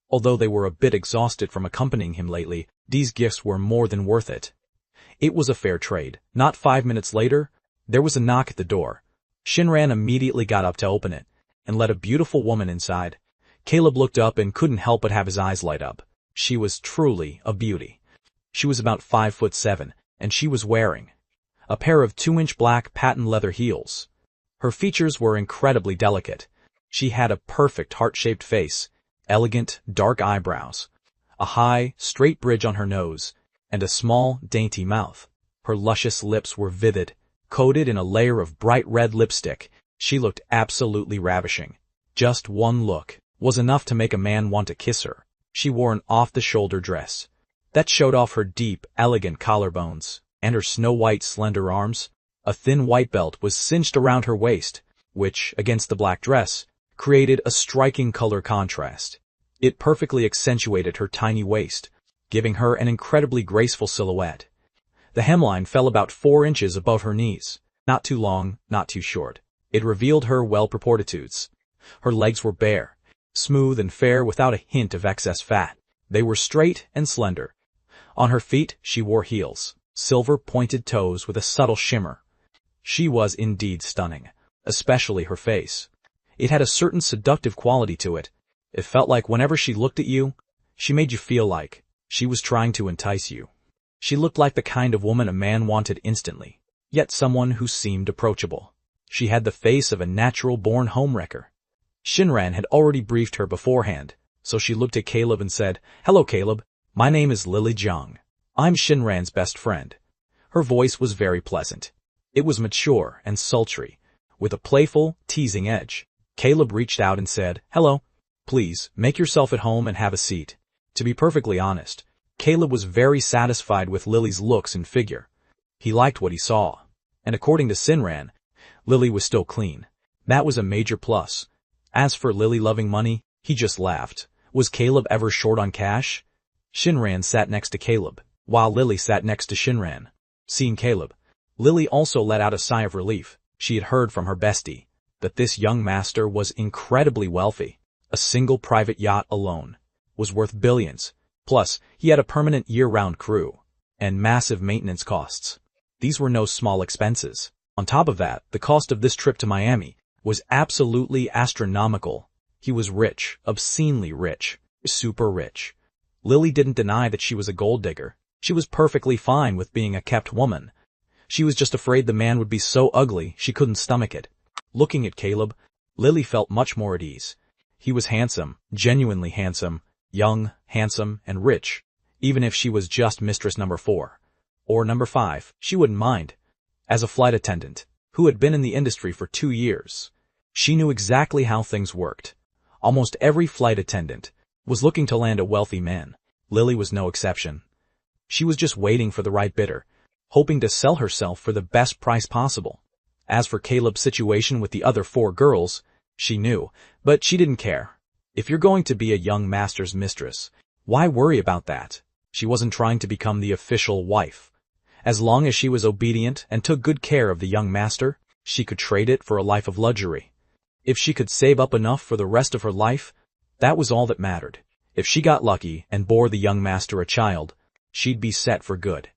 Although they were a bit exhausted from accompanying him lately, these gifts were more than worth it. It was a fair trade. Not 5 minutes later, there was a knock at the door. Shinran immediately got up to open it, and let a beautiful woman inside. Caleb looked up and couldn't help but have his eyes light up. She was truly a beauty. She was about 5'7", and she was wearing a pair of 2-inch black patent leather heels. Her features were incredibly delicate. She had a perfect heart-shaped face, elegant, dark eyebrows, a high, straight bridge on her nose, and a small, dainty mouth. Her luscious lips were vivid, coated in a layer of bright red lipstick. She looked absolutely ravishing. Just one look was enough to make a man want to kiss her. She wore an off-the-shoulder dress that showed off her deep, elegant collarbones and her snow-white, slender arms. A thin white belt was cinched around her waist, which, against the black dress, created a striking color contrast. It perfectly accentuated her tiny waist, giving her an incredibly graceful silhouette. The hemline fell about 4 inches above her knees, not too long, not too short. It revealed her well-proportitudes. Her legs were bare, smooth and fair without a hint of excess fat. They were straight and slender. On her feet, she wore heels, silver-pointed toes with a subtle shimmer. She was indeed stunning, especially her face. It had a certain seductive quality to it. It felt like whenever she looked at you, she made you feel like she was trying to entice you. She looked like the kind of woman a man wanted instantly, yet someone who seemed approachable. She had the face of a natural-born homewrecker. Shinran had already briefed her beforehand, so she looked at Caleb and said, "Hello, Caleb. My name is Lily Zhang. I'm Shinran's best friend." Her voice was very pleasant. It was mature and sultry, with a playful, teasing edge. Caleb reached out and said, "Hello. Please, make yourself at home and have a seat." To be perfectly honest, Caleb was very satisfied with Lily's looks and figure. He liked what he saw. And according to Sinran, Lily was still clean. That was a major plus. As for Lily loving money, he just laughed. Was Caleb ever short on cash? Shinran sat next to Caleb, while Lily sat next to Shinran. Seeing Caleb, Lily also let out a sigh of relief. She had heard from her bestie that this young master was incredibly wealthy. A single private yacht alone was worth billions. Plus, he had a permanent year-round crew and massive maintenance costs. These were no small expenses. On top of that, the cost of this trip to Miami was absolutely astronomical. He was rich, obscenely rich, super rich. Lily didn't deny that she was a gold digger. She was perfectly fine with being a kept woman. She was just afraid the man would be so ugly she couldn't stomach it. Looking at Caleb, Lily felt much more at ease. He was handsome, genuinely handsome, young, handsome, and rich. Even if she was just mistress number 4 or number 5, she wouldn't mind. As a flight attendant who had been in the industry for 2 years, she knew exactly how things worked. Almost every flight attendant was looking to land a wealthy man. Lily was no exception. She was just waiting for the right bidder, hoping to sell herself for the best price possible. As for Caleb's situation with the other 4 girls, she knew, but she didn't care. If you're going to be a young master's mistress, why worry about that? She wasn't trying to become the official wife. As long as she was obedient and took good care of the young master, she could trade it for a life of luxury. If she could save up enough for the rest of her life, that was all that mattered. If she got lucky and bore the young master a child, she'd be set for good,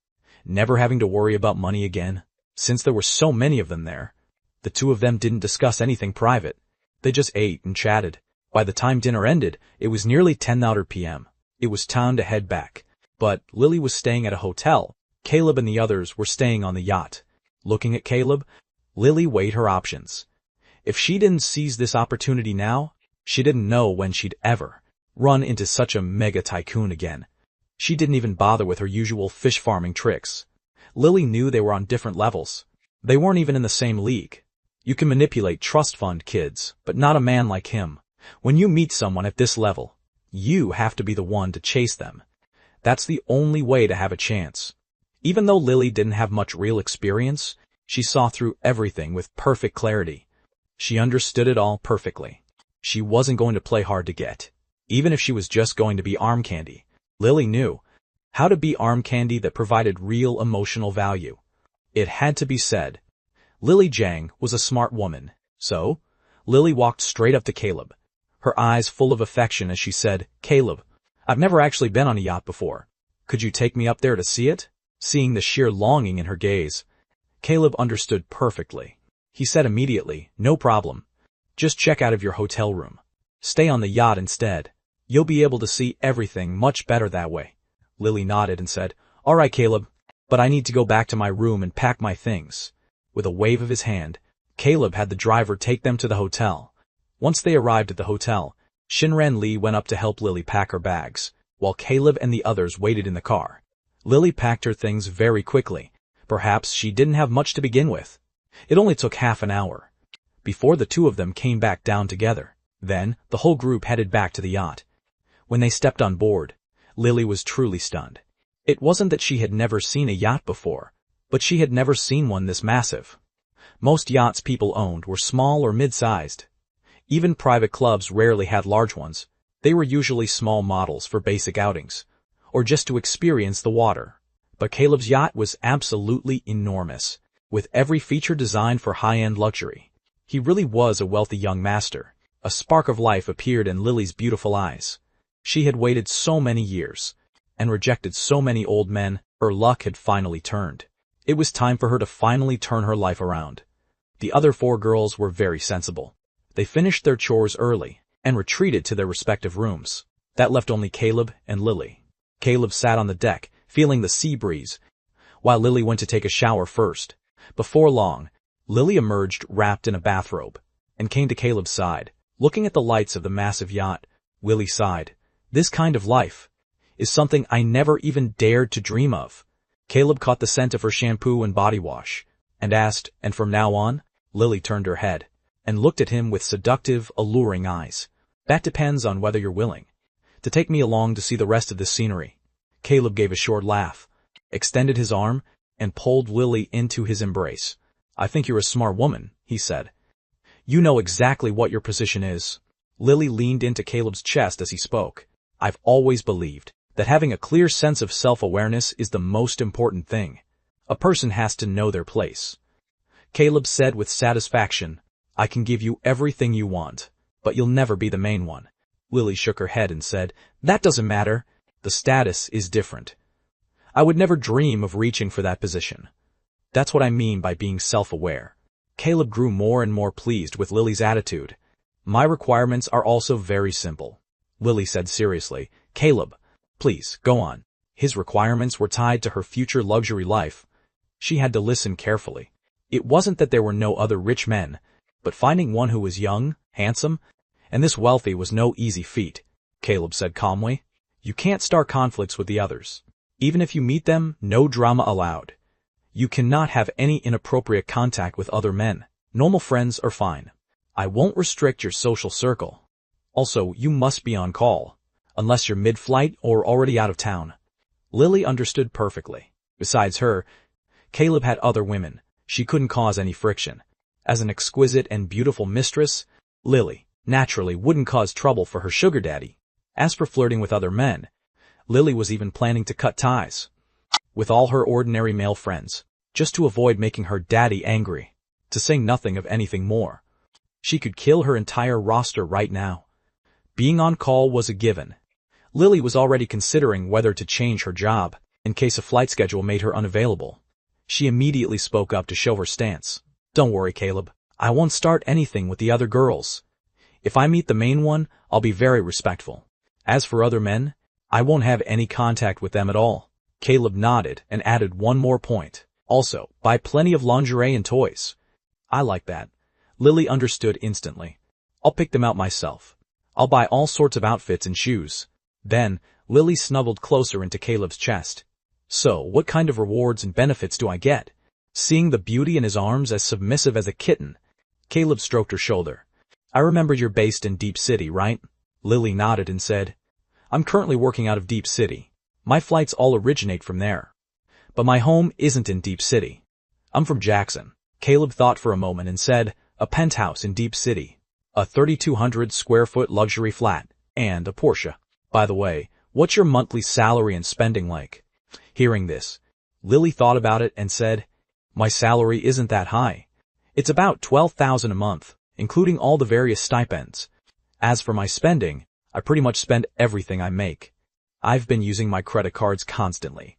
never having to worry about money again. Since there were so many of them there, the 2 of them didn't discuss anything private. They just ate and chatted. By the time dinner ended, it was nearly 10 p.m. It was time to head back. But Lily was staying at a hotel. Caleb and the others were staying on the yacht. Looking at Caleb, Lily weighed her options. If she didn't seize this opportunity now, she didn't know when she'd ever run into such a mega tycoon again. She didn't even bother with her usual fish farming tricks. Lily knew they were on different levels. They weren't even in the same league. You can manipulate trust fund kids, but not a man like him. When you meet someone at this level, you have to be the one to chase them. That's the only way to have a chance. Even though Lily didn't have much real experience, she saw through everything with perfect clarity. She understood it all perfectly. She wasn't going to play hard to get. Even if she was just going to be arm candy, Lily knew how to be arm candy that provided real emotional value. It had to be said. Lily Jang was a smart woman, so Lily walked straight up to Caleb, her eyes full of affection as she said, "Caleb, I've never actually been on a yacht before. Could you take me up there to see it?" Seeing the sheer longing in her gaze, Caleb understood perfectly. He said immediately, "No problem. Just check out of your hotel room. Stay on the yacht instead. You'll be able to see everything much better that way." Lily nodded and said, "All right, Caleb, but I need to go back to my room and pack my things." With a wave of his hand, Caleb had the driver take them to the hotel. Once they arrived at the hotel, Shinran Lee went up to help Lily pack her bags, while Caleb and the others waited in the car. Lily packed her things very quickly. Perhaps she didn't have much to begin with. It only took half an hour before the two of them came back down together. Then, the whole group headed back to the yacht. When they stepped on board, Lily was truly stunned. It wasn't that she had never seen a yacht before, but she had never seen one this massive. Most yachts people owned were small or mid-sized. Even private clubs rarely had large ones. They were usually small models for basic outings, or just to experience the water. But Caleb's yacht was absolutely enormous, with every feature designed for high-end luxury. He really was a wealthy young master. A spark of life appeared in Lily's beautiful eyes. She had waited so many years and rejected so many old men. Her luck had finally turned. It was time for her to finally turn her life around. The other four girls were very sensible. They finished their chores early and retreated to their respective rooms. That left only Caleb and Lily. Caleb sat on the deck, feeling the sea breeze, while Lily went to take a shower first. Before long, Lily emerged wrapped in a bathrobe and came to Caleb's side. Looking at the lights of the massive yacht, Lily sighed. This kind of life is something I never even dared to dream of. Caleb caught the scent of her shampoo and body wash and asked, "And from now on?" Lily turned her head and looked at him with seductive, alluring eyes. "That depends on whether you're willing to take me along to see the rest of this scenery." Caleb gave a short laugh, extended his arm, and pulled Lily into his embrace. "I think you're a smart woman," he said. "You know exactly what your position is." Lily leaned into Caleb's chest as he spoke. "I've always believed that having a clear sense of self-awareness is the most important thing. A person has to know their place." Caleb said with satisfaction, "I can give you everything you want, but you'll never be the main one." Lily shook her head and said, "That doesn't matter. The status is different. I would never dream of reaching for that position. That's what I mean by being self-aware." Caleb grew more and more pleased with Lily's attitude. "My requirements are also very simple," Lily said seriously. "Caleb, please, go on." His requirements were tied to her future luxury life. She had to listen carefully. It wasn't that there were no other rich men, but finding one who was young, handsome, and this wealthy was no easy feat. Caleb said calmly, "You can't start conflicts with the others. Even if you meet them, no drama allowed. You cannot have any inappropriate contact with other men. Normal friends are fine. I won't restrict your social circle. Also, you must be on call, unless you're mid-flight or already out of town." Lily understood perfectly. Besides her, Caleb had other women. She couldn't cause any friction. As an exquisite and beautiful mistress, Lily naturally wouldn't cause trouble for her sugar daddy. As for flirting with other men, Lily was even planning to cut ties with all her ordinary male friends, just to avoid making her daddy angry, to say nothing of anything more. She could kill her entire roster right now. Being on call was a given. Lily was already considering whether to change her job, in case a flight schedule made her unavailable. She immediately spoke up to show her stance. "Don't worry, Caleb. I won't start anything with the other girls. If I meet the main one, I'll be very respectful. As for other men, I won't have any contact with them at all. Caleb nodded and added one more point. Also, buy plenty of lingerie and toys. I like that. Lily understood instantly. I'll pick them out myself. I'll buy all sorts of outfits and shoes. Then, Lily snuggled closer into Caleb's chest. So, what kind of rewards and benefits do I get? Seeing the beauty in his arms as submissive as a kitten, Caleb stroked her shoulder. I remember you're based in Deep City, right? Lily nodded and said, I'm currently working out of Deep City. My flights all originate from there. But my home isn't in Deep City. I'm from Jackson. Caleb thought for a moment and said, a penthouse in Deep City, a 3,200 square foot luxury flat, and a Porsche. By the way, what's your monthly salary and spending like? Hearing this, Lily thought about it and said, my salary isn't that high. It's about $12,000 a month, including all the various stipends. As for my spending, I pretty much spend everything I make. I've been using my credit cards constantly.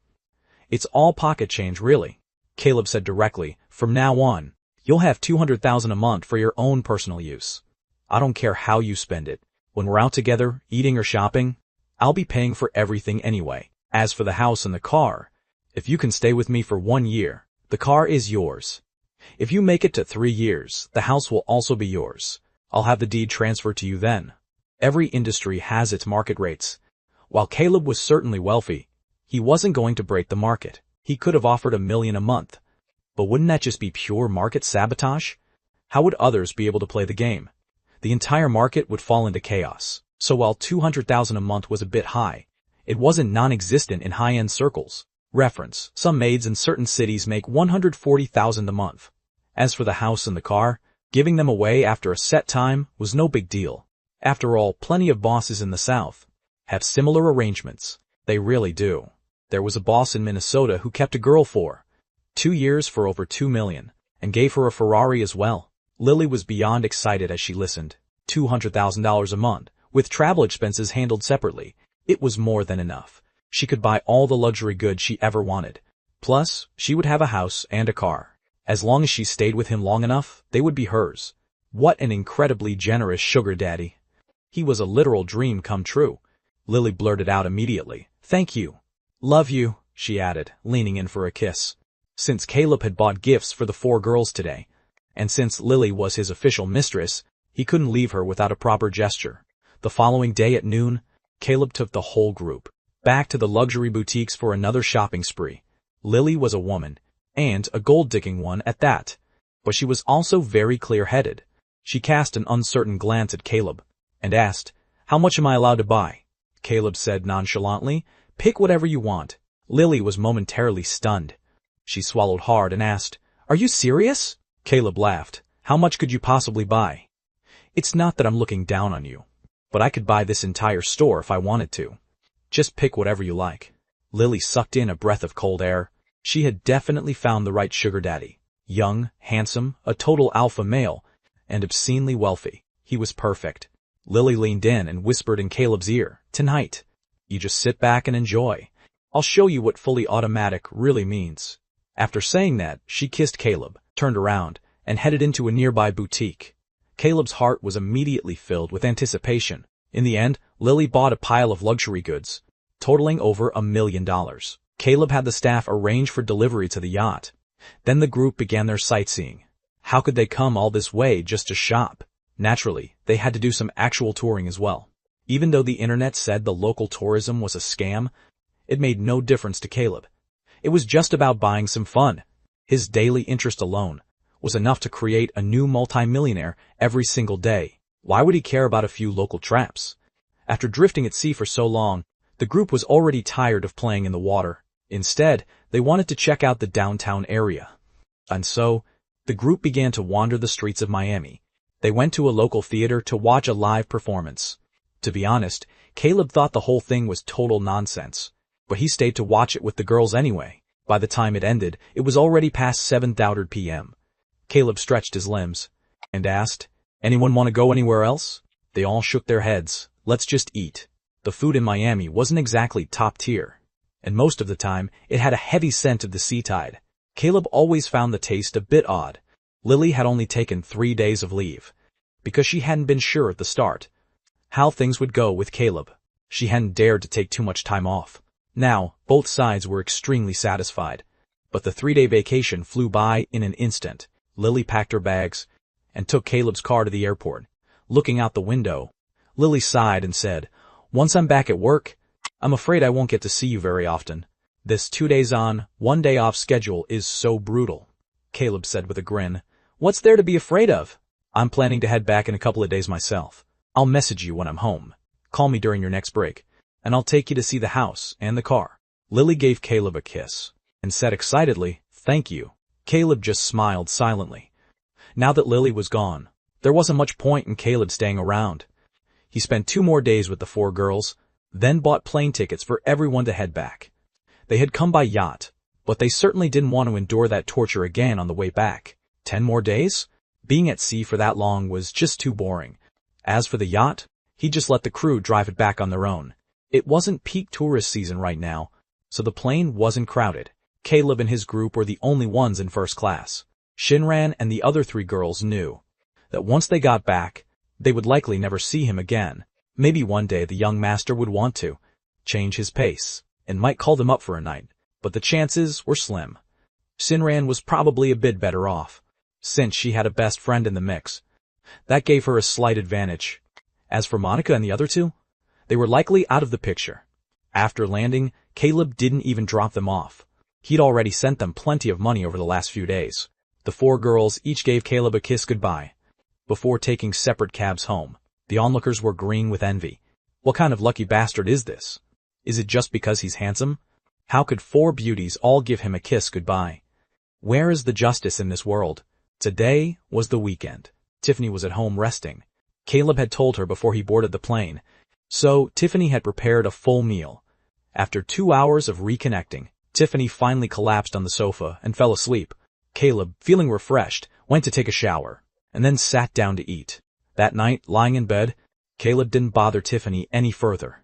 It's all pocket change, really. Caleb said directly, from now on, you'll have $200,000 a month for your own personal use. I don't care how you spend it. When we're out together, eating or shopping, I'll be paying for everything anyway. As for the house and the car, if you can stay with me for 1 year, the car is yours. If you make it to 3 years, the house will also be yours. I'll have the deed transferred to you then. Every industry has its market rates. While Caleb was certainly wealthy, he wasn't going to break the market. He could have offered $1 million a month. But wouldn't that just be pure market sabotage? How would others be able to play the game? The entire market would fall into chaos. So while $200,000 a month was a bit high, it wasn't non-existent in high-end circles. Reference, some maids in certain cities make $140,000 a month. As for the house and the car, giving them away after a set time was no big deal. After all, plenty of bosses in the South have similar arrangements. They really do. There was a boss in Minnesota who kept a girl for 2 years for over $2 million, and gave her a Ferrari as well. Lily was beyond excited as she listened. $200,000 a month, with travel expenses handled separately. It was more than enough. She could buy all the luxury goods she ever wanted. Plus, she would have a house and a car. As long as she stayed with him long enough, they would be hers. What an incredibly generous sugar daddy. He was a literal dream come true. Lily blurted out immediately, "Thank you. Love you," she added, leaning in for a kiss. Since Caleb had bought gifts for the 4 girls today, and since Lily was his official mistress, he couldn't leave her without a proper gesture. The following day at noon, Caleb took the whole group back to the luxury boutiques for another shopping spree. Lily was a woman, and a gold-digging one at that, but she was also very clear-headed. She cast an uncertain glance at Caleb, and asked, "How much am I allowed to buy?" Caleb said nonchalantly, "Pick whatever you want." Lily was momentarily stunned. She swallowed hard and asked, "Are you serious?" Caleb laughed. "How much could you possibly buy?" "It's not that I'm looking down on you, but I could buy this entire store if I wanted to. Just pick whatever you like." Lily sucked in a breath of cold air. She had definitely found the right sugar daddy. Young, handsome, a total alpha male, and obscenely wealthy. He was perfect. Lily leaned in and whispered in Caleb's ear, "Tonight, you just sit back and enjoy. I'll show you what fully automatic really means." After saying that, she kissed Caleb, turned around, and headed into a nearby boutique. Caleb's heart was immediately filled with anticipation. In the end, Lily bought a pile of luxury goods, totaling over $1 million. Caleb had the staff arrange for delivery to the yacht. Then the group began their sightseeing. How could they come all this way just to shop? Naturally, they had to do some actual touring as well. Even though the internet said the local tourism was a scam, it made no difference to Caleb. It was just about buying some fun. His daily interest alone was enough to create a new multimillionaire every single day. Why would he care about a few local traps? After drifting at sea for so long, the group was already tired of playing in the water. Instead, they wanted to check out the downtown area. And so, the group began to wander the streets of Miami. They went to a local theater to watch a live performance. To be honest, Caleb thought the whole thing was total nonsense, but he stayed to watch it with the girls anyway. By the time it ended, it was already past 7:30 p.m. Caleb stretched his limbs and asked, "Anyone want to go anywhere else?" They all shook their heads. "Let's just eat." The food in Miami wasn't exactly top tier, and most of the time, it had a heavy scent of the sea tide. Caleb always found the taste a bit odd. Lily had only taken 3 days of leave, because she hadn't been sure at the start how things would go with Caleb. She hadn't dared to take too much time off. Now, both sides were extremely satisfied. But the 3-day vacation flew by in an instant. Lily packed her bags and took Caleb's car to the airport. Looking out the window, Lily sighed and said, "Once I'm back at work, I'm afraid I won't get to see you very often. This 2 days on, 1 day off schedule is so brutal." Caleb said with a grin, "What's there to be afraid of? I'm planning to head back in a couple of days myself. I'll message you when I'm home. Call me during your next break, and I'll take you to see the house and the car." Lily gave Caleb a kiss and said excitedly, "Thank you." Caleb just smiled silently. Now that Lily was gone, there wasn't much point in Caleb staying around. He spent 2 more days with the 4 girls, then bought plane tickets for everyone to head back. They had come by yacht, but they certainly didn't want to endure that torture again on the way back. 10 more days? Being at sea for that long was just too boring. As for the yacht, he just let the crew drive it back on their own. It wasn't peak tourist season right now, so the plane wasn't crowded. Caleb and his group were the only ones in first class. Shinran and the other 3 girls knew that once they got back, they would likely never see him again. Maybe one day the young master would want to change his pace and might call them up for a night, but the chances were slim. Shinran was probably a bit better off, since she had a best friend in the mix. That gave her a slight advantage. As for Monica and the other 2, they were likely out of the picture. After landing, Caleb didn't even drop them off. He'd already sent them plenty of money over the last few days. The 4 girls each gave Caleb a kiss goodbye before taking separate cabs home. The onlookers were green with envy. What kind of lucky bastard is this? Is it just because he's handsome? How could 4 beauties all give him a kiss goodbye? Where is the justice in this world? Today was the weekend. Tiffany was at home resting. Caleb had told her before he boarded the plane, so Tiffany had prepared a full meal. After 2 hours of reconnecting, Tiffany finally collapsed on the sofa and fell asleep. Caleb, feeling refreshed, went to take a shower, and then sat down to eat. That night, lying in bed, Caleb didn't bother Tiffany any further.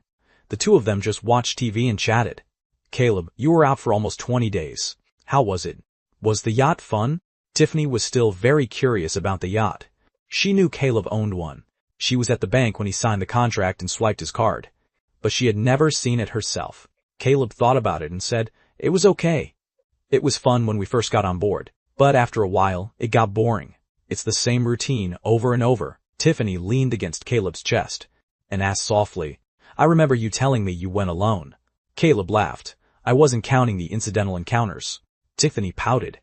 The 2 of them just watched TV and chatted. "Caleb, you were out for almost 20 days. How was it? Was the yacht fun?" Tiffany was still very curious about the yacht. She knew Caleb owned one. She was at the bank when he signed the contract and swiped his card. But she had never seen it herself. Caleb thought about it and said, "It was okay. It was fun when we first got on board, but after a while, it got boring. It's the same routine over and over." Tiffany leaned against Caleb's chest and asked softly, "I remember you telling me you went alone." Caleb laughed. "I wasn't counting the incidental encounters." Tiffany pouted.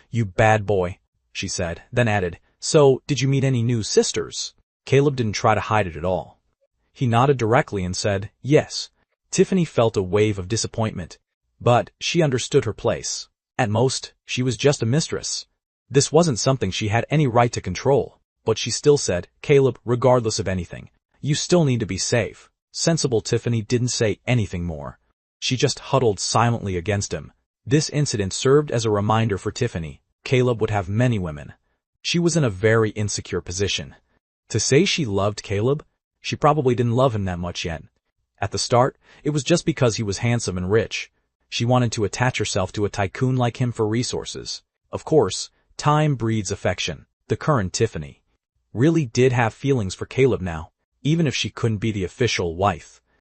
"You bad boy," she said, then added, "So, did you meet any new sisters?" Caleb didn't try to hide it at all. He nodded directly and said, "Yes." Tiffany felt a wave of disappointment, but she understood her place. At most, she was just a mistress. This wasn't something she had any right to control, but she still said, "Caleb, regardless of anything, you still need to be safe." Sensible Tiffany didn't say anything more. She just huddled silently against him. This incident served as a reminder for Tiffany. Caleb would have many women. She was in a very insecure position. To say she loved Caleb, she probably didn't love him that much yet. At the start, it was just because he was handsome and rich. She wanted to attach herself to a tycoon like him for resources. Of course, time breeds affection. The current Tiffany really did have feelings for Caleb now, even if she couldn't be the official wife.